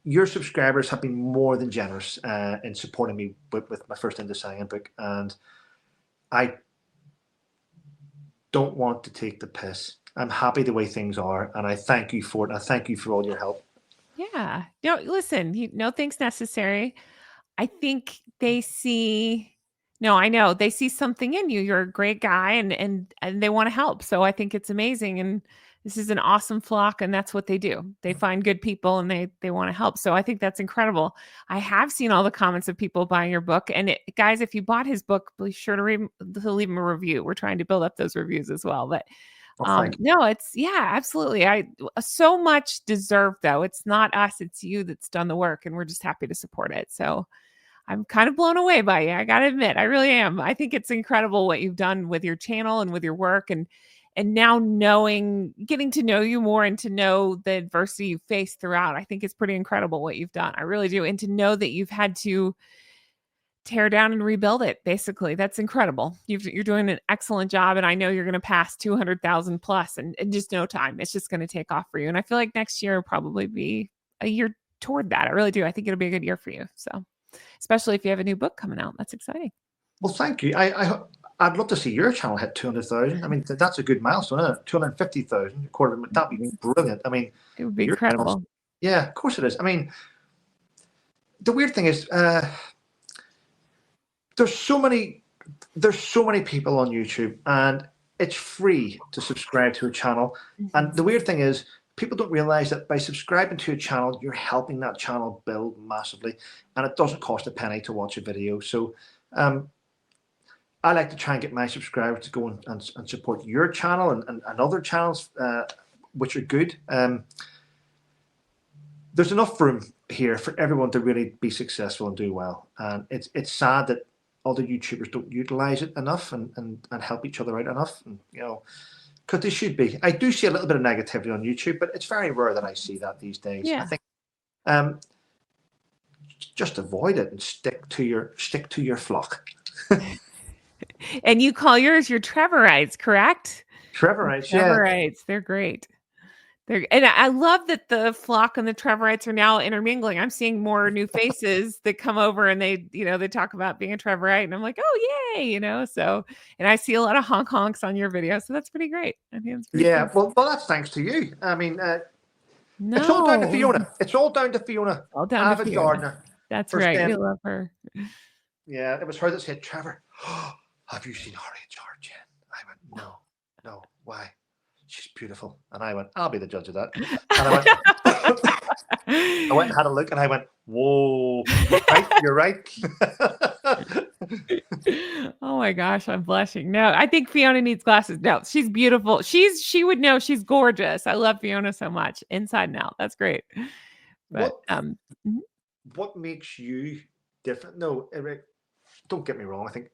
your subscribers have been more than generous in supporting me with my first Into Sangin book, and I don't want to take the piss. I'm happy the way things are, and I thank you for it. I thank you for all your help. Yeah. No, listen, no thanks necessary. I think they see, no, I know they see something in you. You're a great guy, and they want to help. So I think it's amazing. And this is an awesome flock, and that's what they do. They find good people and they want to help. So I think that's incredible. I have seen all the comments of people buying your book. And guys, if you bought his book, be sure to leave him a review. We're trying to build up those reviews as well. But no, it's absolutely. So much deserved though. It's not us, it's you that's done the work, and we're just happy to support it. So I'm kind of blown away by you. I got to admit, I really am. I think it's incredible what you've done with your channel and with your work, and now getting to know you more and to know the adversity you faced throughout. I think it's pretty incredible what you've done. I really do. And to know that you've had to tear down and rebuild it, basically, that's incredible. You're doing an excellent job, and I know you're going to pass 200,000 plus in just no time. It's just going to take off for you, and I feel like next year will probably be a year toward that. I really do. I think it'll be a good year for you. So, especially if you have a new book coming out, that's exciting. Well, thank you. I'd love to see your channel hit 200,000. I mean, that's a good milestone, isn't it? 250,000, that'd be brilliant. I mean, it would be incredible. Yeah, of course it is. I mean, the weird thing is, there's so many people on YouTube, and it's free to subscribe to a channel. And the weird thing is, people don't realize that by subscribing to a channel, you're helping that channel build massively, and it doesn't cost a penny to watch a video. So I like to try and get my subscribers to go and support your channel and other channels which are good. There's enough room here for everyone to really be successful and do well. And it's sad that other YouTubers don't utilize it enough and help each other out enough. And, you know, because they should be. I do see a little bit of negativity on YouTube, but it's very rare that I see that these days. Yeah. I think just avoid it and stick to your flock. And you call yours your Trevorites, correct? Trevorites, yeah. Trevorites, they're great. And I love that the flock and the Trevorites are now intermingling. I'm seeing more new faces that come over, and they talk about being a Trevorite, and I'm like, oh yay, so. And I see a lot of honks on your video, so that's pretty great. I think it's pretty cool. Well, that's thanks to you. I mean, no, it's all down to Fiona. It's all down to Fiona. All down to Fiona. Gardner. That's right. We love her. Yeah, it was her that said, Trevor, have you seen rhrjen? I went, no, why? She's beautiful. And I went, I'll be the judge of that. And I went, I went and had a look, and I went, whoa, you're right. Oh my gosh, I'm blushing. No, I think Fiona needs glasses. No, she's beautiful. She would know she's gorgeous. I love Fiona so much, inside and out. That's great. But what makes you different? No, Eric, don't get me wrong. I think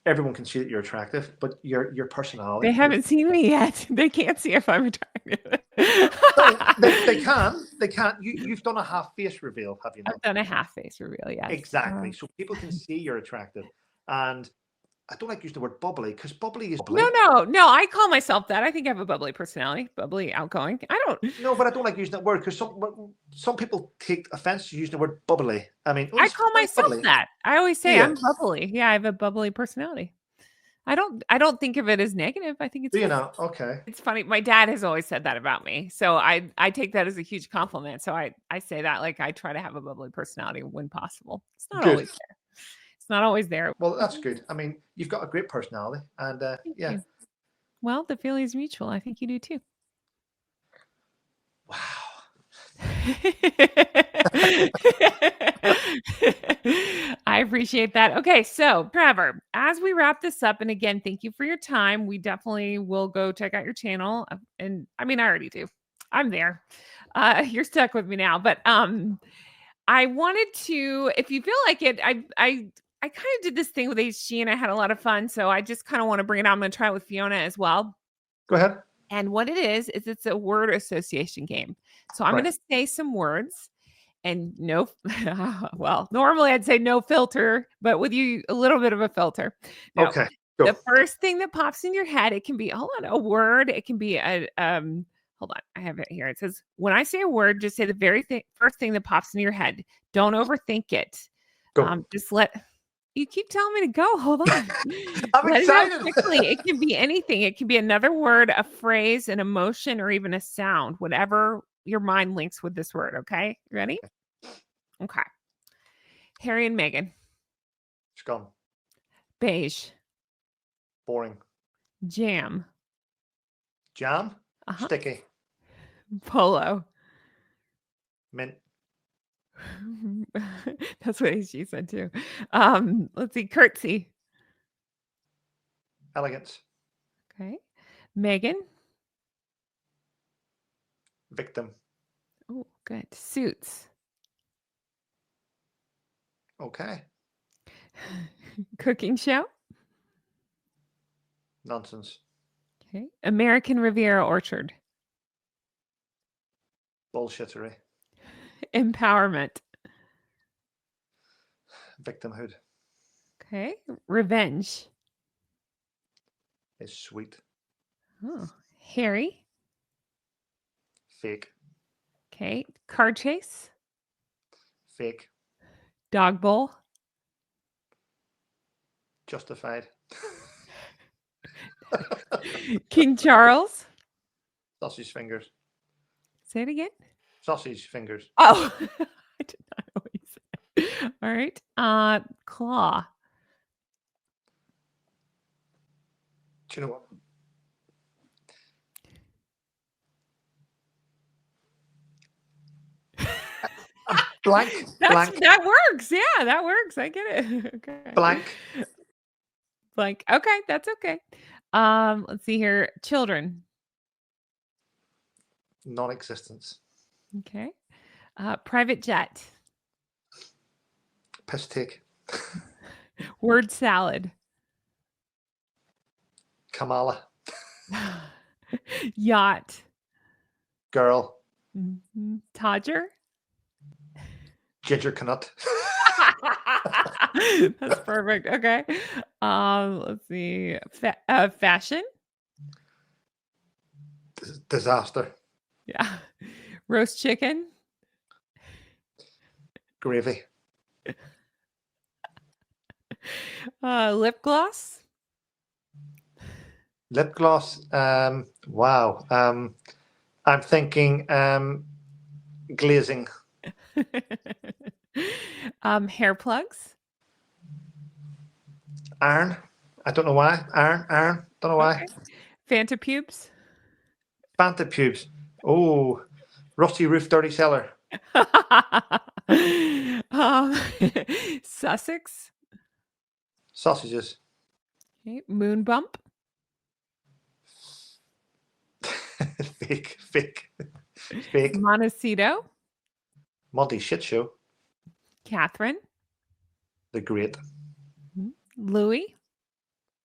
everyone can see that you're attractive, but your personality. They haven't seen me yet. They can't see if I'm attractive. No, they can. They can't. You've done a half face reveal, have you not? I've done a half face reveal, yes. Exactly. So people can see you're attractive. And I don't like using the word bubbly, because bubbly is bubbly. No. I call myself that. I think I have a bubbly personality, bubbly, outgoing. I don't. No, but I don't like using that word, because some people take offense to using the word bubbly. I mean, I call myself bubbly. that. I always say I'm bubbly. Yeah, I have a bubbly personality. I don't think of it as negative. I think it's, you know, okay. It's funny. My dad has always said that about me. So I take that as a huge compliment. So I say that, like, I try to have a bubbly personality when possible. It's not always there. It's not always there. Well, that's good. I mean, you've got a great personality, and yeah. You. Well, the feeling is mutual. I think you do too. Wow. I appreciate that. Okay, so Trevor, as we wrap this up, and again, thank you for your time. We definitely will go check out your channel. And I mean, I already do. I'm there. You're stuck with me now, but I wanted to, if you feel like it, I kind of did this thing with HG and I had a lot of fun. So I just kind of want to bring it out. I'm going to try it with Fiona as well. Go ahead. And what it is it's a word association game. So I'm going to say some words, and no, well, normally I'd say no filter, but with you, a little bit of a filter. Now, okay. Go. The first thing that pops in your head, it can be, a word. It can be a, hold on, I have it here. It says, when I say a word, just say the first thing that pops in your head. Don't overthink it. Go. Just you keep telling me to go. Hold on. I'm excited. Quickly. It can be anything. It can be another word, a phrase, an emotion, or even a sound, whatever your mind links with this word. Okay. You ready? Okay. Harry and Meghan. Scum. Beige. Boring. Jam. Jam. Sticky. Polo. Mint. That's what she said too. Let's see. Curtsy. Elegance. Okay. Meghan. Victim. Oh, good. Suits. Okay. Cooking show. Nonsense. Okay. American Riviera Orchard. Bullshittery. Empowerment. Victimhood. Okay. Revenge. Is sweet. Oh. Harry. Fake. Okay. Car chase. Fake. Dog bowl. Justified. King Charles. Sausage fingers. Say it again. Sausage fingers. Oh, I did not know what you said. All right. Claw. Do you know what? Blank. Blank. That works. Yeah, that works. I get it. Okay. Blank. Blank. Okay, that's okay. Let's see here. Children. Non-existence. Okay. Private jet. Piss take. Word salad. Kamala. Yacht. Girl. Mm-hmm. Todger. Ginger Canut. That's perfect. Okay. Let's see. Fashion. Disaster. Yeah. Roast chicken. Gravy. Lip gloss. Lip gloss. Wow. I'm thinking glazing. Hair plugs. Iron. I don't know why. Iron. Don't know why. Fanta pubes. Banta pubes. Oh, rusty roof, dirty cellar. Sussex. Sausages. Okay. Moon bump. Fake. Montecito. Monty shit show. Catherine. The Great. Louis.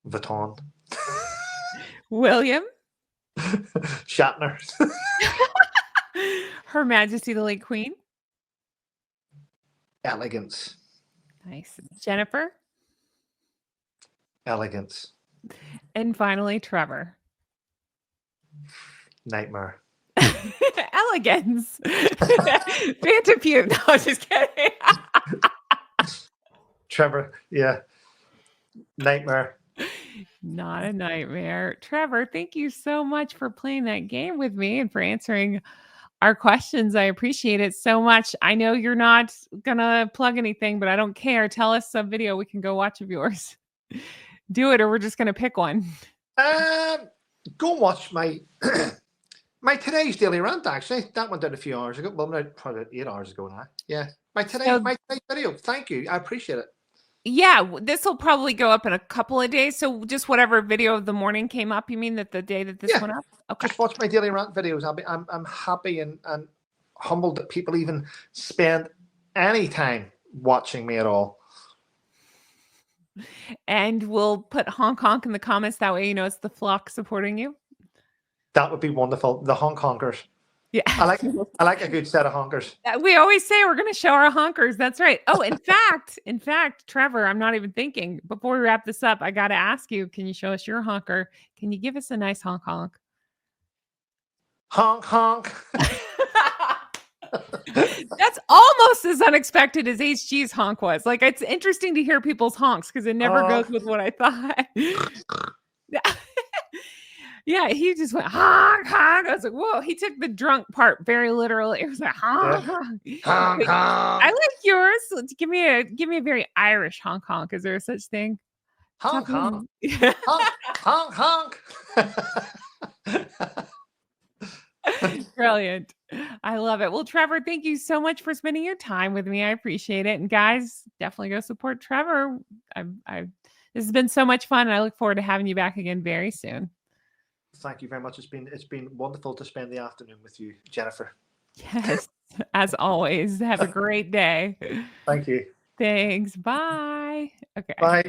Vuitton. William. Shatner. Her Majesty the late Queen. Elegance. Nice. Jennifer. Elegance. And finally, Trevor. Nightmare. Elegance. Fanta pube. No, I'm just kidding. Trevor. Yeah. Nightmare. Not a nightmare. Trevor, thank you so much for playing that game with me and for answering our questions. I appreciate it so much. I know you're not going to plug anything, but I don't care. Tell us some video we can go watch of yours. Do it, or we're just going to pick one. Go watch my my today's daily rant. Actually, that went out a few hours ago. Well, no, probably 8 hours ago now. Yeah, my today's video. Thank you. I appreciate it. Yeah, this will probably go up in a couple of days. So just whatever video of the morning came up, you mean that the day that this went up? Okay. Just watch my daily rant videos. I'm happy and humbled that people even spend any time watching me at all. And we'll put honk honk in the comments. That way, you know, it's the flock supporting you. That would be wonderful. The honk honkers. Yeah. I like a good set of honkers. We always say we're going to show our honkers. That's right. Oh, in fact, Trevor, I'm not even thinking. Before we wrap this up, I got to ask you, can you show us your honker? Can you give us a nice honk honk? Honk honk. That's almost as unexpected as HG's honk was. Like, it's interesting to hear people's honks because it never goes with what I thought. Yeah, he just went honk honk. I was like, whoa, he took the drunk part very literally. It was like honk honk. Honk honk. I like yours. Give me a very Irish honk honk. Is there a such thing? Honk honk. Honk honk. Brilliant. I love it. Well, Trevor, thank you so much for spending your time with me. I appreciate it. And guys, definitely go support Trevor. This has been so much fun. And I look forward to having you back again very soon. Thank you very much. It's been wonderful to spend the afternoon with you, Jennifer. Yes, as always. Have a great day. Thank you. Thanks. Bye. Okay. Bye.